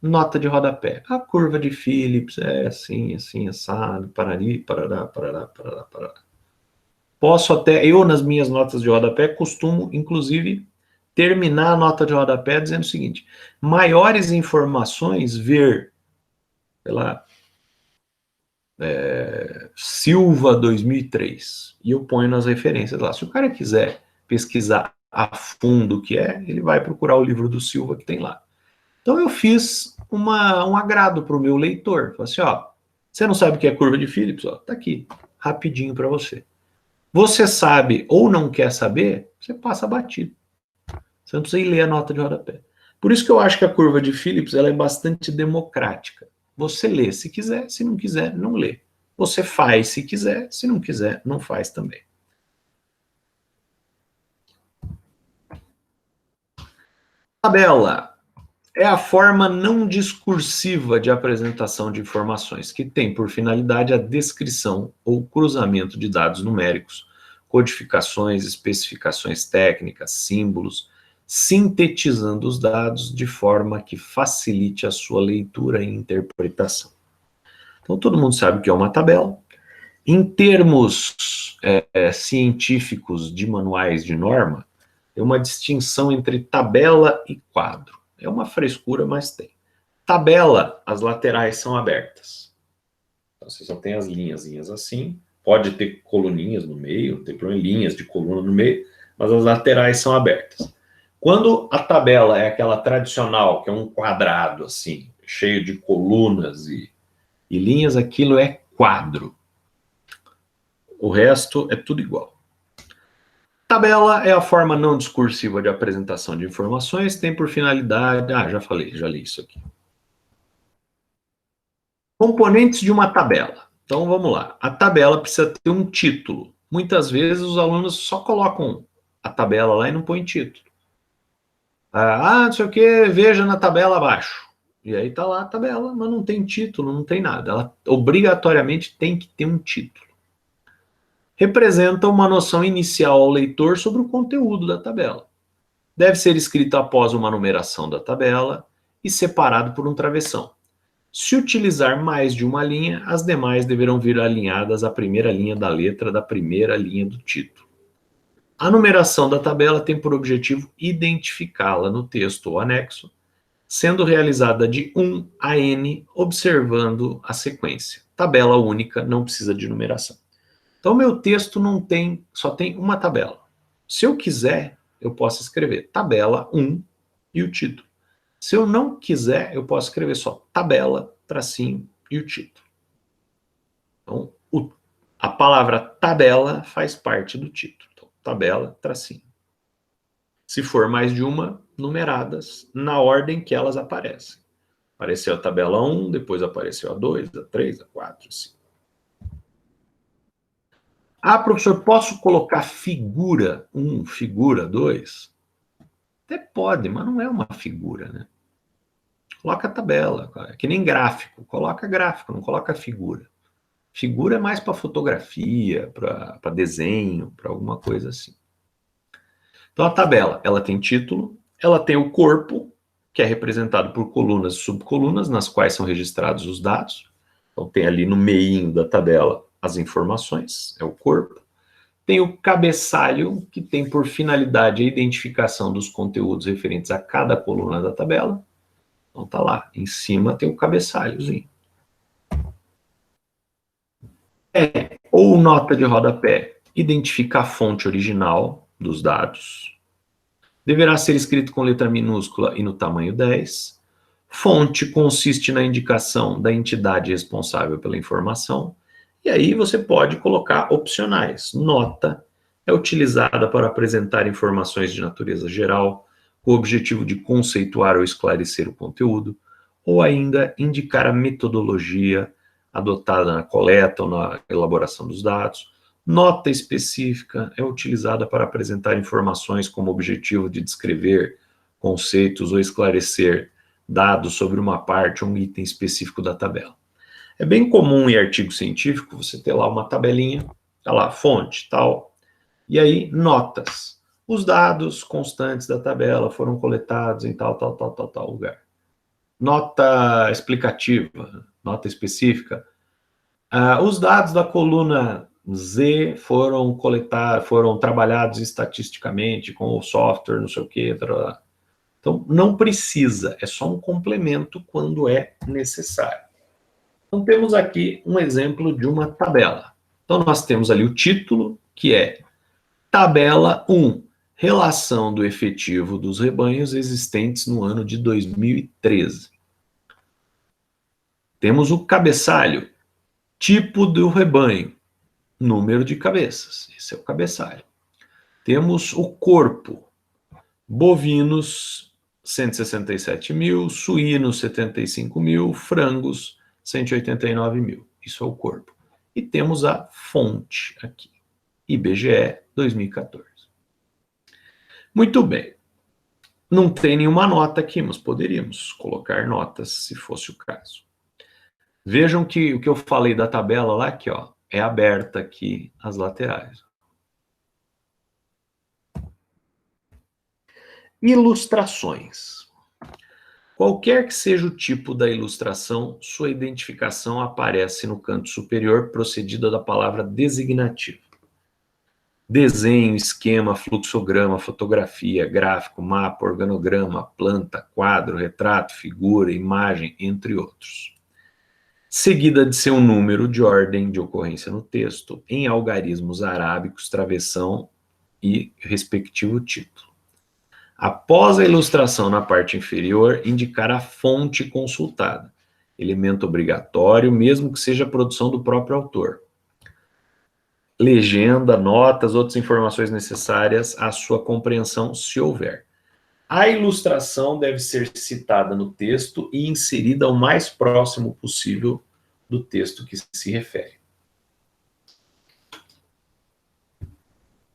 nota de rodapé. A curva de Phillips é assim, assim, assado, parari, parará, parará, parará, parará. Posso até, eu nas minhas notas de rodapé, costumo, inclusive, terminar a nota de rodapé dizendo o seguinte, maiores informações, ver pela Silva 2003, e eu ponho nas referências lá. Se o cara quiser pesquisar a fundo o que é, ele vai procurar o livro do Silva que tem lá. Então eu fiz um agrado para o meu leitor. Falei assim, você não sabe o que é curva de Phillips? Tá aqui, rapidinho para você. Você sabe ou não quer saber, você passa batido. Você não precisa ir ler a nota de rodapé. Por isso que eu acho que a curva de Phillips ela é bastante democrática. Você lê se quiser, se não quiser, não lê. Você faz se quiser, se não quiser, não faz também. Tabela é a forma não discursiva de apresentação de informações, que tem por finalidade a descrição ou cruzamento de dados numéricos, codificações, especificações técnicas, símbolos, sintetizando os dados de forma que facilite a sua leitura e interpretação. Então, todo mundo sabe o que é uma tabela. Em termos científicos de manuais de norma, é uma distinção entre tabela e quadro. É uma frescura, mas tem. Tabela, as laterais são abertas. Então, você só tem as linhazinhas assim. Pode ter coluninhas no meio, tem problema, linhas de coluna no meio, mas as laterais são abertas. Quando a tabela é aquela tradicional, que é um quadrado assim, cheio de colunas e linhas, aquilo é quadro. O resto é tudo igual. Tabela é a forma não discursiva de apresentação de informações, tem por finalidade... já falei, já li isso aqui. Componentes de uma tabela. Então, vamos lá. A tabela precisa ter um título. Muitas vezes os alunos só colocam a tabela lá e não põem título. Não sei o que, veja na tabela abaixo. E aí tá lá a tabela, mas não tem título, não tem nada. Ela obrigatoriamente tem que ter um título. Representa uma noção inicial ao leitor sobre o conteúdo da tabela. Deve ser escrito após uma numeração da tabela e separado por um travessão. Se utilizar mais de uma linha, as demais deverão vir alinhadas à primeira linha da letra da primeira linha do título. A numeração da tabela tem por objetivo identificá-la no texto ou anexo, sendo realizada de 1 a N, observando a sequência. Tabela única, não precisa de numeração. Então, meu texto só tem uma tabela. Se eu quiser, eu posso escrever tabela 1 e o título. Se eu não quiser, eu posso escrever só tabela, tracinho e o título. Então, a palavra tabela faz parte do título. Então, tabela, tracinho. Se for mais de uma, numeradas na ordem que elas aparecem. Apareceu a tabela 1, depois apareceu a 2, a 3, a 4, assim. Professor, posso colocar figura 1, figura 2? Até pode, mas não é uma figura, né? Coloca a tabela, é que nem gráfico. Coloca gráfico, não coloca figura. Figura é mais para fotografia, para desenho, para alguma coisa assim. Então a tabela, ela tem título, ela tem o corpo, que é representado por colunas e subcolunas, nas quais são registrados os dados. Então tem ali no meio da tabela as informações, é o corpo. Tem o cabeçalho, que tem por finalidade a identificação dos conteúdos referentes a cada coluna da tabela. Então tá lá, em cima tem o cabeçalhozinho. Ou nota de rodapé, identifica a fonte original dos dados. Deverá ser escrito com letra minúscula e no tamanho 10. Fonte consiste na indicação da entidade responsável pela informação. E aí você pode colocar opcionais. Nota é utilizada para apresentar informações de natureza geral, com o objetivo de conceituar ou esclarecer o conteúdo, ou ainda indicar a metodologia adotada na coleta ou na elaboração dos dados. Nota específica é utilizada para apresentar informações com o objetivo de descrever conceitos ou esclarecer dados sobre uma parte ou um item específico da tabela. É bem comum em artigo científico você ter lá uma tabelinha, tá lá, fonte, tal, e aí notas. Os dados constantes da tabela foram coletados em tal lugar. Nota explicativa, nota específica. Os dados da coluna Z foram trabalhados estatisticamente com o software, não sei o quê. Então, não precisa, é só um complemento quando é necessário. Então, temos aqui um exemplo de uma tabela. Então, nós temos ali o título, que é Tabela 1, Relação do efetivo dos rebanhos existentes no ano de 2013. Temos o cabeçalho, tipo do rebanho, número de cabeças. Esse é o cabeçalho. Temos o corpo, bovinos 167 mil, suínos 75 mil, frangos 189 mil. Isso é o corpo. E temos a fonte aqui, IBGE 2014. Muito bem. Não tem nenhuma nota aqui, mas poderíamos colocar notas se fosse o caso. Vejam que o que eu falei da tabela lá, aqui, ó, é aberta aqui as laterais. Ilustrações. Qualquer que seja o tipo da ilustração, sua identificação aparece no canto superior, procedida da palavra designativa. Desenho, esquema, fluxograma, fotografia, gráfico, mapa, organograma, planta, quadro, retrato, figura, imagem, entre outros. Seguida de seu número de ordem de ocorrência no texto, em algarismos arábicos, travessão e respectivo título. Após a ilustração na parte inferior, indicar a fonte consultada, elemento obrigatório, mesmo que seja a produção do próprio autor. Legenda, notas, outras informações necessárias à sua compreensão, se houver. A ilustração deve ser citada no texto e inserida o mais próximo possível do texto que se refere.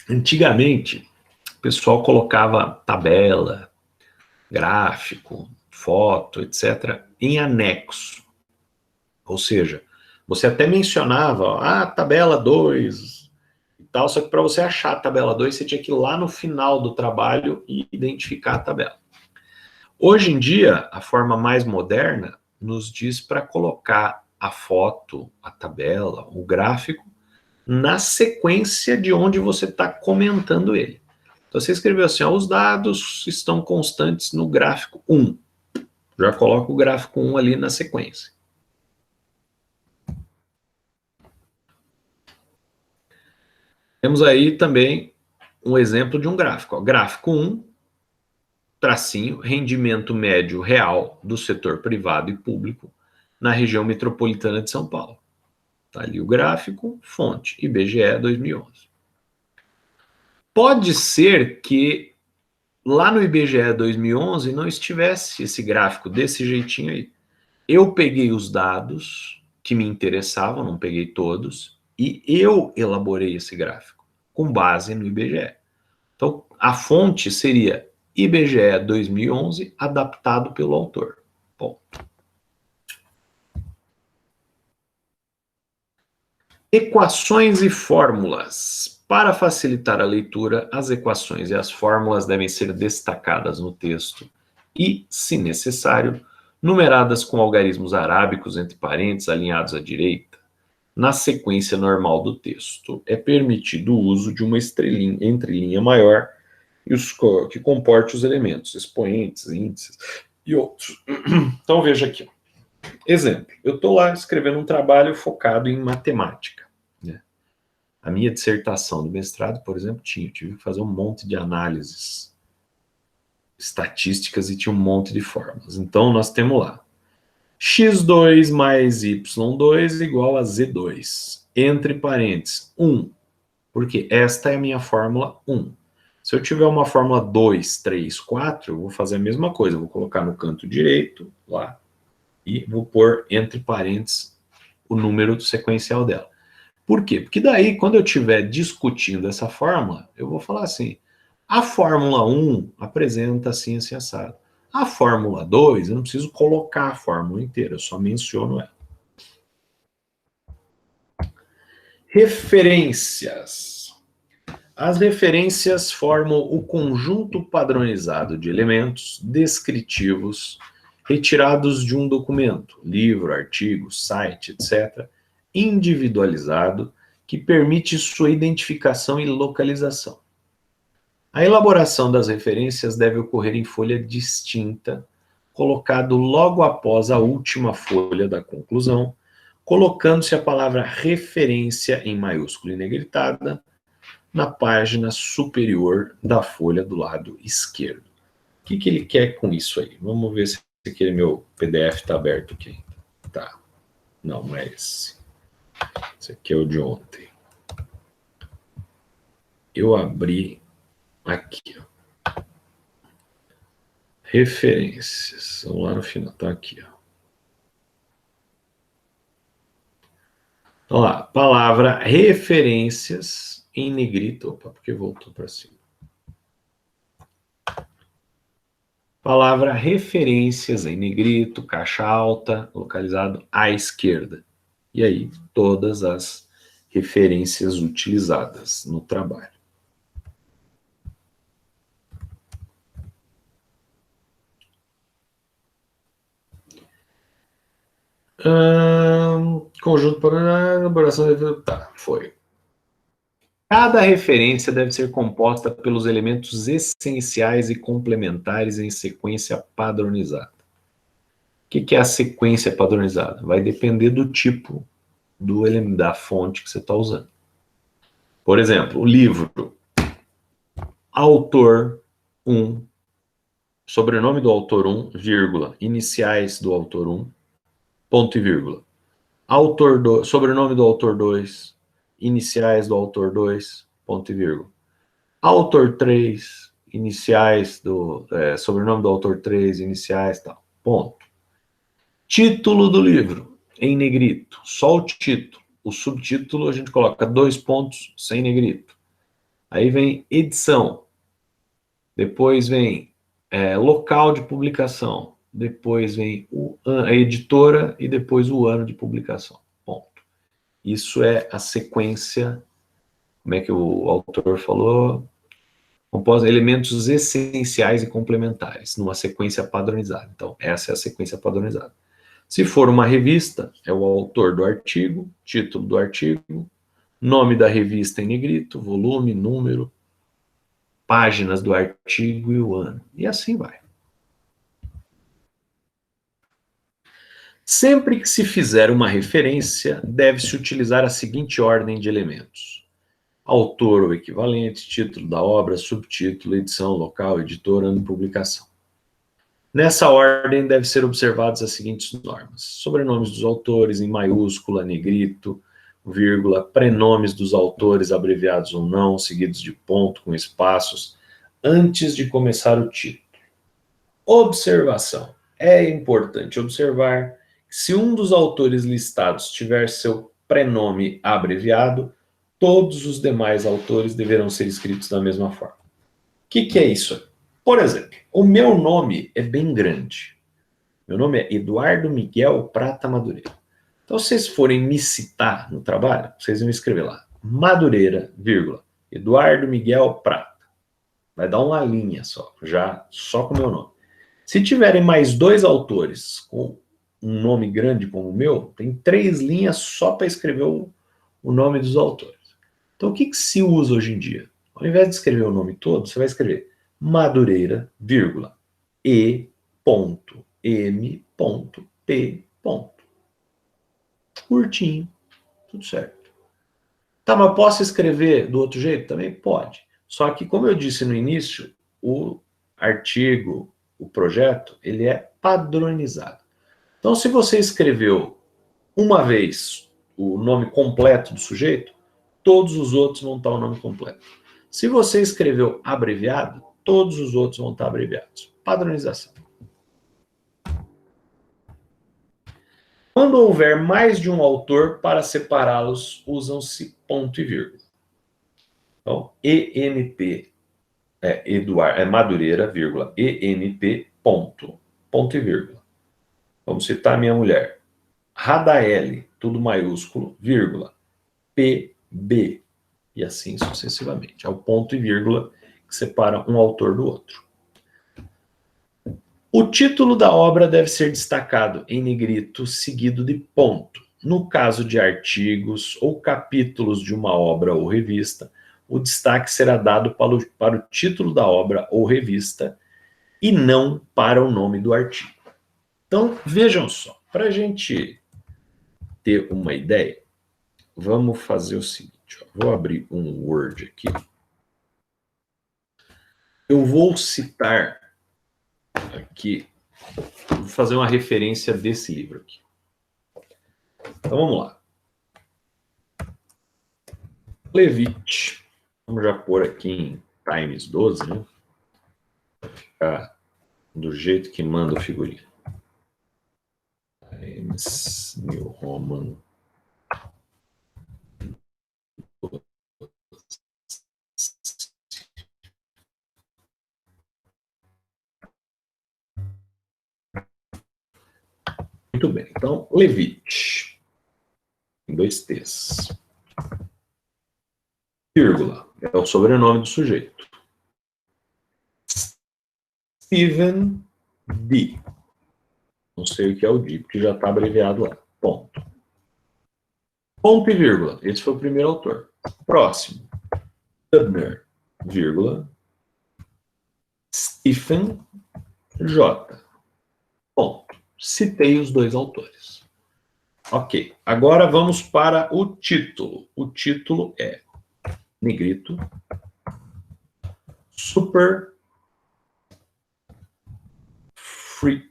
Antigamente, o pessoal colocava tabela, gráfico, foto, etc., em anexo. Ou seja, você até mencionava, tabela 2 e tal, só que para você achar a tabela 2, você tinha que ir lá no final do trabalho e identificar a tabela. Hoje em dia, a forma mais moderna nos diz para colocar a foto, a tabela, o gráfico, na sequência de onde você está comentando ele. Então, você escreveu assim, os dados estão constantes no gráfico 1. Já coloca o gráfico 1 ali na sequência. Temos aí também um exemplo de um gráfico. Ó. Gráfico 1, tracinho, rendimento médio real do setor privado e público na região metropolitana de São Paulo. Está ali o gráfico, fonte, IBGE 2011. Pode ser que lá no IBGE 2011 não estivesse esse gráfico desse jeitinho aí. Eu peguei os dados que me interessavam, não peguei todos, e eu elaborei esse gráfico com base no IBGE. Então, a fonte seria IBGE 2011, adaptado pelo autor. Ponto. Equações e fórmulas. Para facilitar a leitura, as equações e as fórmulas devem ser destacadas no texto e, se necessário, numeradas com algarismos arábicos entre parênteses alinhados à direita. Na sequência normal do texto, é permitido o uso de uma estrelinha, entrelinha maior que comporte os elementos, expoentes, índices e outros. Então veja aqui. Exemplo, eu estou lá escrevendo um trabalho focado em matemática. Né? A minha dissertação do mestrado, por exemplo, eu tive que fazer um monte de análises estatísticas e tinha um monte de fórmulas. Então nós temos lá x2 mais y2 igual a z2, entre parênteses, 1, porque esta é a minha fórmula 1. Se eu tiver uma fórmula 2, 3, 4, eu vou fazer a mesma coisa, eu vou colocar no canto direito, lá, e vou pôr entre parênteses o número sequencial dela. Por quê? Porque daí, quando eu estiver discutindo essa fórmula, eu vou falar assim, a fórmula 1 apresenta assim, assim, assado. A fórmula 2, eu não preciso colocar a fórmula inteira, eu só menciono ela. Referências. As referências formam o conjunto padronizado de elementos descritivos retirados de um documento, livro, artigo, site, etc., individualizado, que permite sua identificação e localização. A elaboração das referências deve ocorrer em folha distinta, colocado logo após a última folha da conclusão, colocando-se a palavra referência em maiúscula e negritada na página superior da folha do lado esquerdo. O que ele quer com isso aí? Vamos ver se aquele meu PDF está aberto aqui. Tá. Não, não é esse. Esse aqui é o de ontem. Eu abri aqui. Ó. Referências. Vamos lá no final. Tá aqui, ó. Vamos lá. Palavra referências em negrito. Opa, porque voltou para cima. Palavra referências em negrito, caixa alta, localizado à esquerda. E aí, todas as referências utilizadas no trabalho. Conjunto para elaboração de... Tá, foi. Cada referência deve ser composta pelos elementos essenciais e complementares em sequência padronizada. O que é a sequência padronizada? Vai depender do tipo da fonte que você está usando. Por exemplo, o livro, autor 1, sobrenome do autor 1, vírgula, iniciais do autor 1, ponto e vírgula. Autor 2, sobrenome do autor 2, iniciais do autor 2, ponto e vírgula. Autor 3, iniciais do... sobrenome do autor 3, iniciais, tal, ponto. Título do livro, em negrito, só o título. O subtítulo a gente coloca 2 pontos, sem negrito. Aí vem edição. Depois vem local de publicação. Depois vem a editora e depois o ano de publicação. Ponto. Isso é a sequência, como é que o autor falou? Composta elementos essenciais e complementares, numa sequência padronizada. Então, essa é a sequência padronizada. Se for uma revista, é o autor do artigo, título do artigo, nome da revista em negrito, volume, número, páginas do artigo e o ano. E assim vai. Sempre que se fizer uma referência, deve-se utilizar a seguinte ordem de elementos: autor ou equivalente, título da obra, subtítulo, edição, local, editor, ano de publicação. Nessa ordem, devem ser observadas as seguintes normas: sobrenomes dos autores em maiúscula, negrito, vírgula, prenomes dos autores abreviados ou não, seguidos de ponto com espaços, antes de começar o título. Observação. É importante observar que se um dos autores listados tiver seu prenome abreviado, todos os demais autores deverão ser escritos da mesma forma. O que é isso? Por exemplo, o meu nome é bem grande. Meu nome é Eduardo Miguel Prata Madureira. Então, se vocês forem me citar no trabalho, vocês vão escrever lá, Madureira, vírgula, Eduardo Miguel Prata. Vai dar uma linha só, já só com o meu nome. Se tiverem mais 2 autores com um nome grande como o meu, tem 3 linhas só para escrever o nome dos autores. Então, o que se usa hoje em dia? Ao invés de escrever o nome todo, você vai escrever Madureira, vírgula, E.M.P. Curtinho, tudo certo. Tá, mas posso escrever do outro jeito? Também pode. Só que, como eu disse no início, o artigo, o projeto, ele é padronizado. Então, se você escreveu uma vez o nome completo do sujeito, todos os outros vão estar o nome completo. Se você escreveu abreviado, todos os outros vão estar abreviados. Padronização. Quando houver mais de um autor, para separá-los, usam-se ponto e vírgula. Então, EMP Madureira, vírgula, EMP, ponto e vírgula. Vamos citar minha mulher. Radaeli, tudo maiúsculo, vírgula, PB. E assim sucessivamente. É o ponto e vírgula que separa um autor do outro. O título da obra deve ser destacado em negrito, seguido de ponto. No caso de artigos ou capítulos de uma obra ou revista, o destaque será dado para o título da obra ou revista e não para o nome do artigo. Então, vejam só, para a gente ter uma ideia, vamos fazer o seguinte, ó, vou abrir um Word aqui. Eu vou citar aqui, vou fazer uma referência desse livro aqui. Então vamos lá. Levítico. Vamos já pôr aqui em Times 12, né? Ficar do jeito que manda o figurino. Times New Roman. Muito bem. Então, Levite. Em 2 T's. Vírgula. É o sobrenome do sujeito. Steven D. Não sei o que é o D, porque já está abreviado lá. Ponto. Ponto e vírgula. Esse foi o primeiro autor. Próximo. Dubner, vírgula. Stephen J. Ponto. Citei os 2 autores. Ok. Agora vamos para o título. O título é Negrito. Super Freak.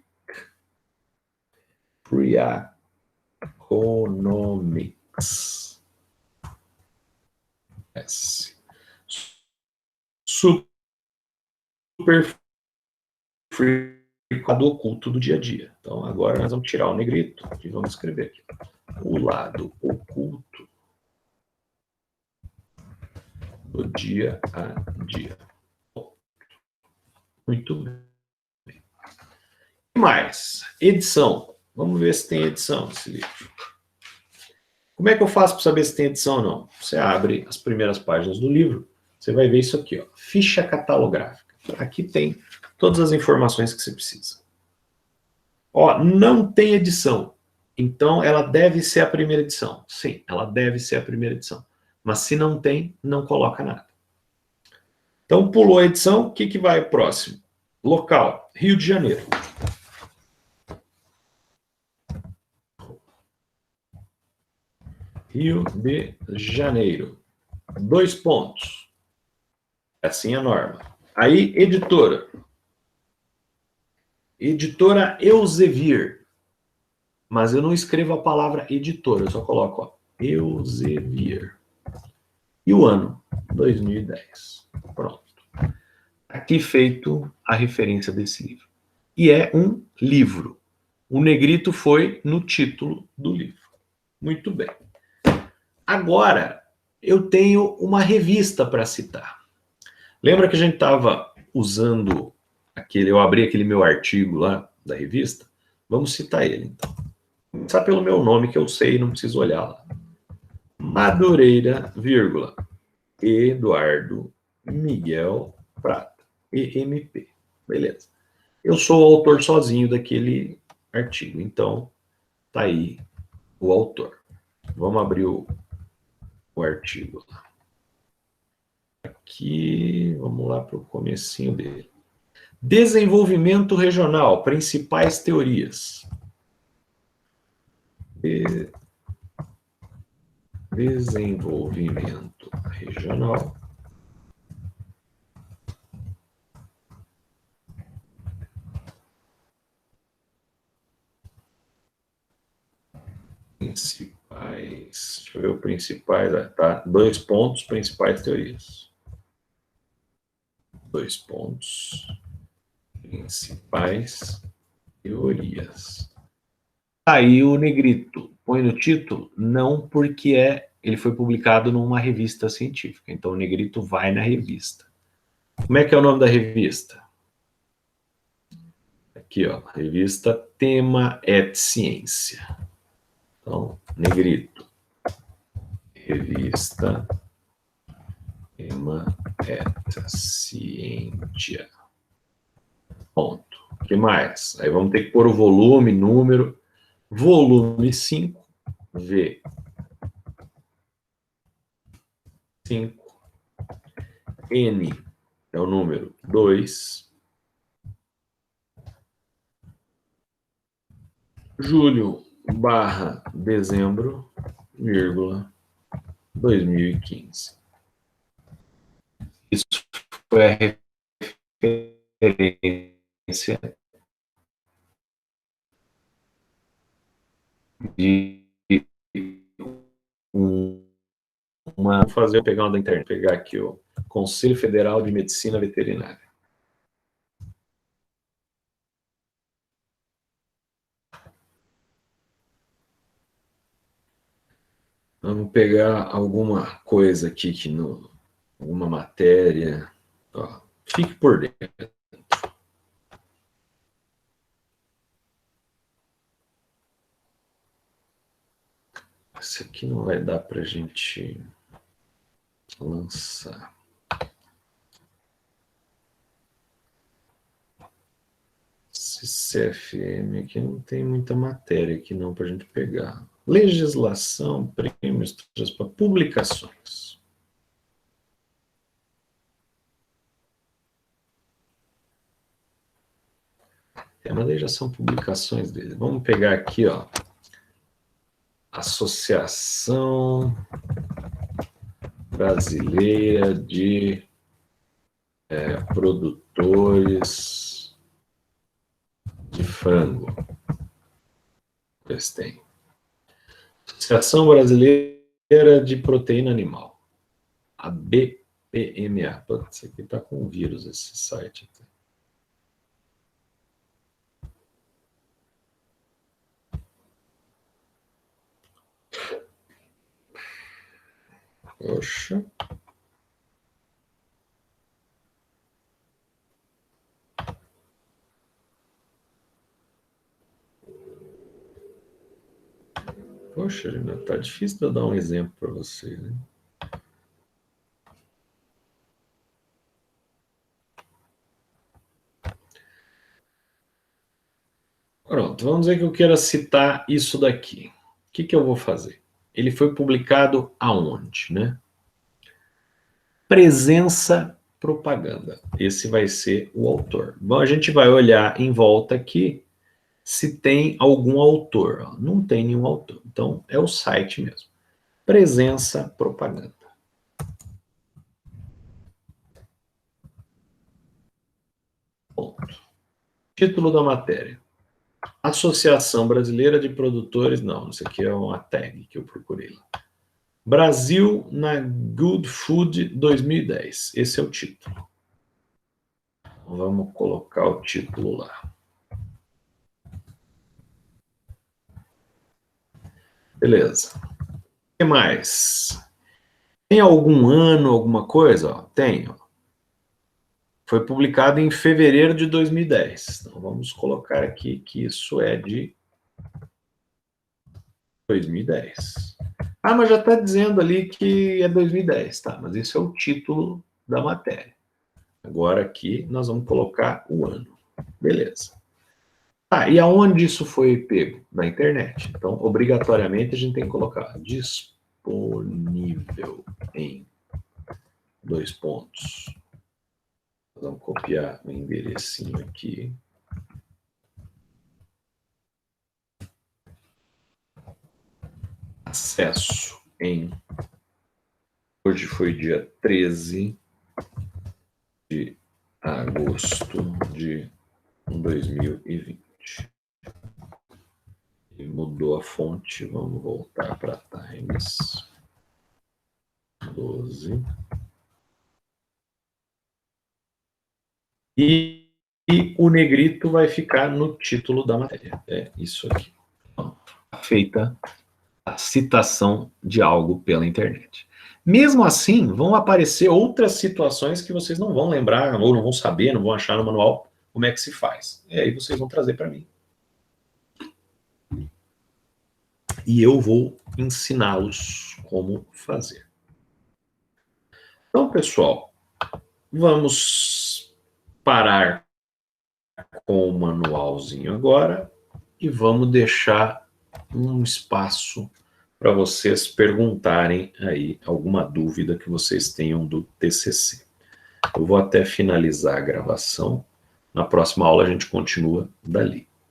Preeconomics. S. Super Freak do oculto do dia a dia. Então, agora nós vamos tirar o negrito e vamos escrever aqui. O lado oculto do dia a dia. Muito bem. E mais? Edição. Vamos ver se tem edição nesse livro. Como é que eu faço para saber se tem edição ou não? Você abre as primeiras páginas do livro, você vai ver isso aqui, ó, ficha catalográfica. Aqui tem todas as informações que você precisa. Ó, não tem edição. Então, ela deve ser a primeira edição. Sim, ela deve ser a primeira edição. Mas se não tem, não coloca nada. Então, pulou a edição, o que vai próximo? Local, Rio de Janeiro. Rio de Janeiro. 2 pontos. Assim é a norma. Aí, editora. Editora Elsevier. Mas eu não escrevo a palavra editora, eu só coloco, ó, Elsevier. E o ano? 2010. Pronto. Aqui feito a referência desse livro. E é um livro. O negrito foi no título do livro. Muito bem. Agora, eu tenho uma revista para citar. Lembra que a gente estava usando aquele... Eu abri aquele meu artigo lá da revista? Vamos citar ele, então. Vou começar pelo meu nome, que eu sei, não preciso olhar lá. Madureira, vírgula, Eduardo Miguel Prata, EMP. Beleza. Eu sou o autor sozinho daquele artigo, então tá aí o autor. Vamos abrir o artigo. Aqui, vamos lá para o comecinho dele. Desenvolvimento regional, principais teorias. Desenvolvimento regional. Principais. Deixa eu ver o principais. Tá? 2 pontos, principais teorias. 2 pontos. Principais teorias. Aí o negrito põe no título? Não, porque ele foi publicado numa revista científica. Então o negrito vai na revista. Como é que é o nome da revista? Aqui, ó, revista Tema et Ciência. Então, negrito. Revista Tema et Ciência. Ponto. O que mais? Aí vamos ter que pôr o volume, número. Volume 5, V. 5. N é o número 2. Julho barra dezembro, vírgula, 2015. Isso foi a referência de vou pegar uma da internet, pegar aqui o Conselho Federal de Medicina Veterinária. Vamos pegar alguma coisa aqui que no, alguma matéria. Ó, fique por dentro. Isso aqui não vai dar para a gente lançar. Esse CFM aqui não tem muita matéria aqui não para a gente pegar. Legislação, prêmios, publicações. Mas aí já são publicações dele. Vamos pegar aqui, ó. Associação Brasileira de Produtores de Frango. Eles têm. Associação Brasileira de Proteína Animal. A BPMA. Putz, isso aqui tá com vírus, esse site aqui. Poxa. Poxa, tá difícil de eu dar um exemplo para você, né? Pronto, vamos dizer que eu queira citar isso daqui. O que eu vou fazer? Ele foi publicado aonde, né? Presença propaganda. Esse vai ser o autor. Bom, a gente vai olhar em volta aqui se tem algum autor. Não tem nenhum autor. Então, é o site mesmo. Presença propaganda. Ponto. Título da matéria. Associação Brasileira de Produtores... Não, isso aqui é uma tag que eu procurei lá. Brasil na Good Food 2010. Esse é o título. Vamos colocar o título lá. Beleza. O que mais? Tem algum ano, alguma coisa? Ó, tem. Ó. Foi publicado em fevereiro de 2010. Então, vamos colocar aqui que isso é de 2010. Ah, mas já está dizendo ali que é 2010. Tá, mas esse é o título da matéria. Agora aqui nós vamos colocar o ano. Beleza. Ah, e aonde isso foi pego? Na internet. Então, obrigatoriamente, a gente tem que colocar disponível em 2 pontos. Vamos copiar o enderecinho aqui. Acesso em... Hoje foi dia 13 de agosto de 2020. Ele mudou a fonte, vamos voltar para Times 12. E o negrito vai ficar no título da matéria. É isso aqui. Então, feita a citação de algo pela internet. Mesmo assim, vão aparecer outras situações que vocês não vão lembrar, ou não vão saber, não vão achar no manual como é que se faz. E aí vocês vão trazer para mim. E eu vou ensiná-los como fazer. Então, pessoal, vamos parar com o manualzinho agora e vamos deixar um espaço para vocês perguntarem aí alguma dúvida que vocês tenham do TCC. Eu vou até finalizar a gravação. Na próxima aula a gente continua dali.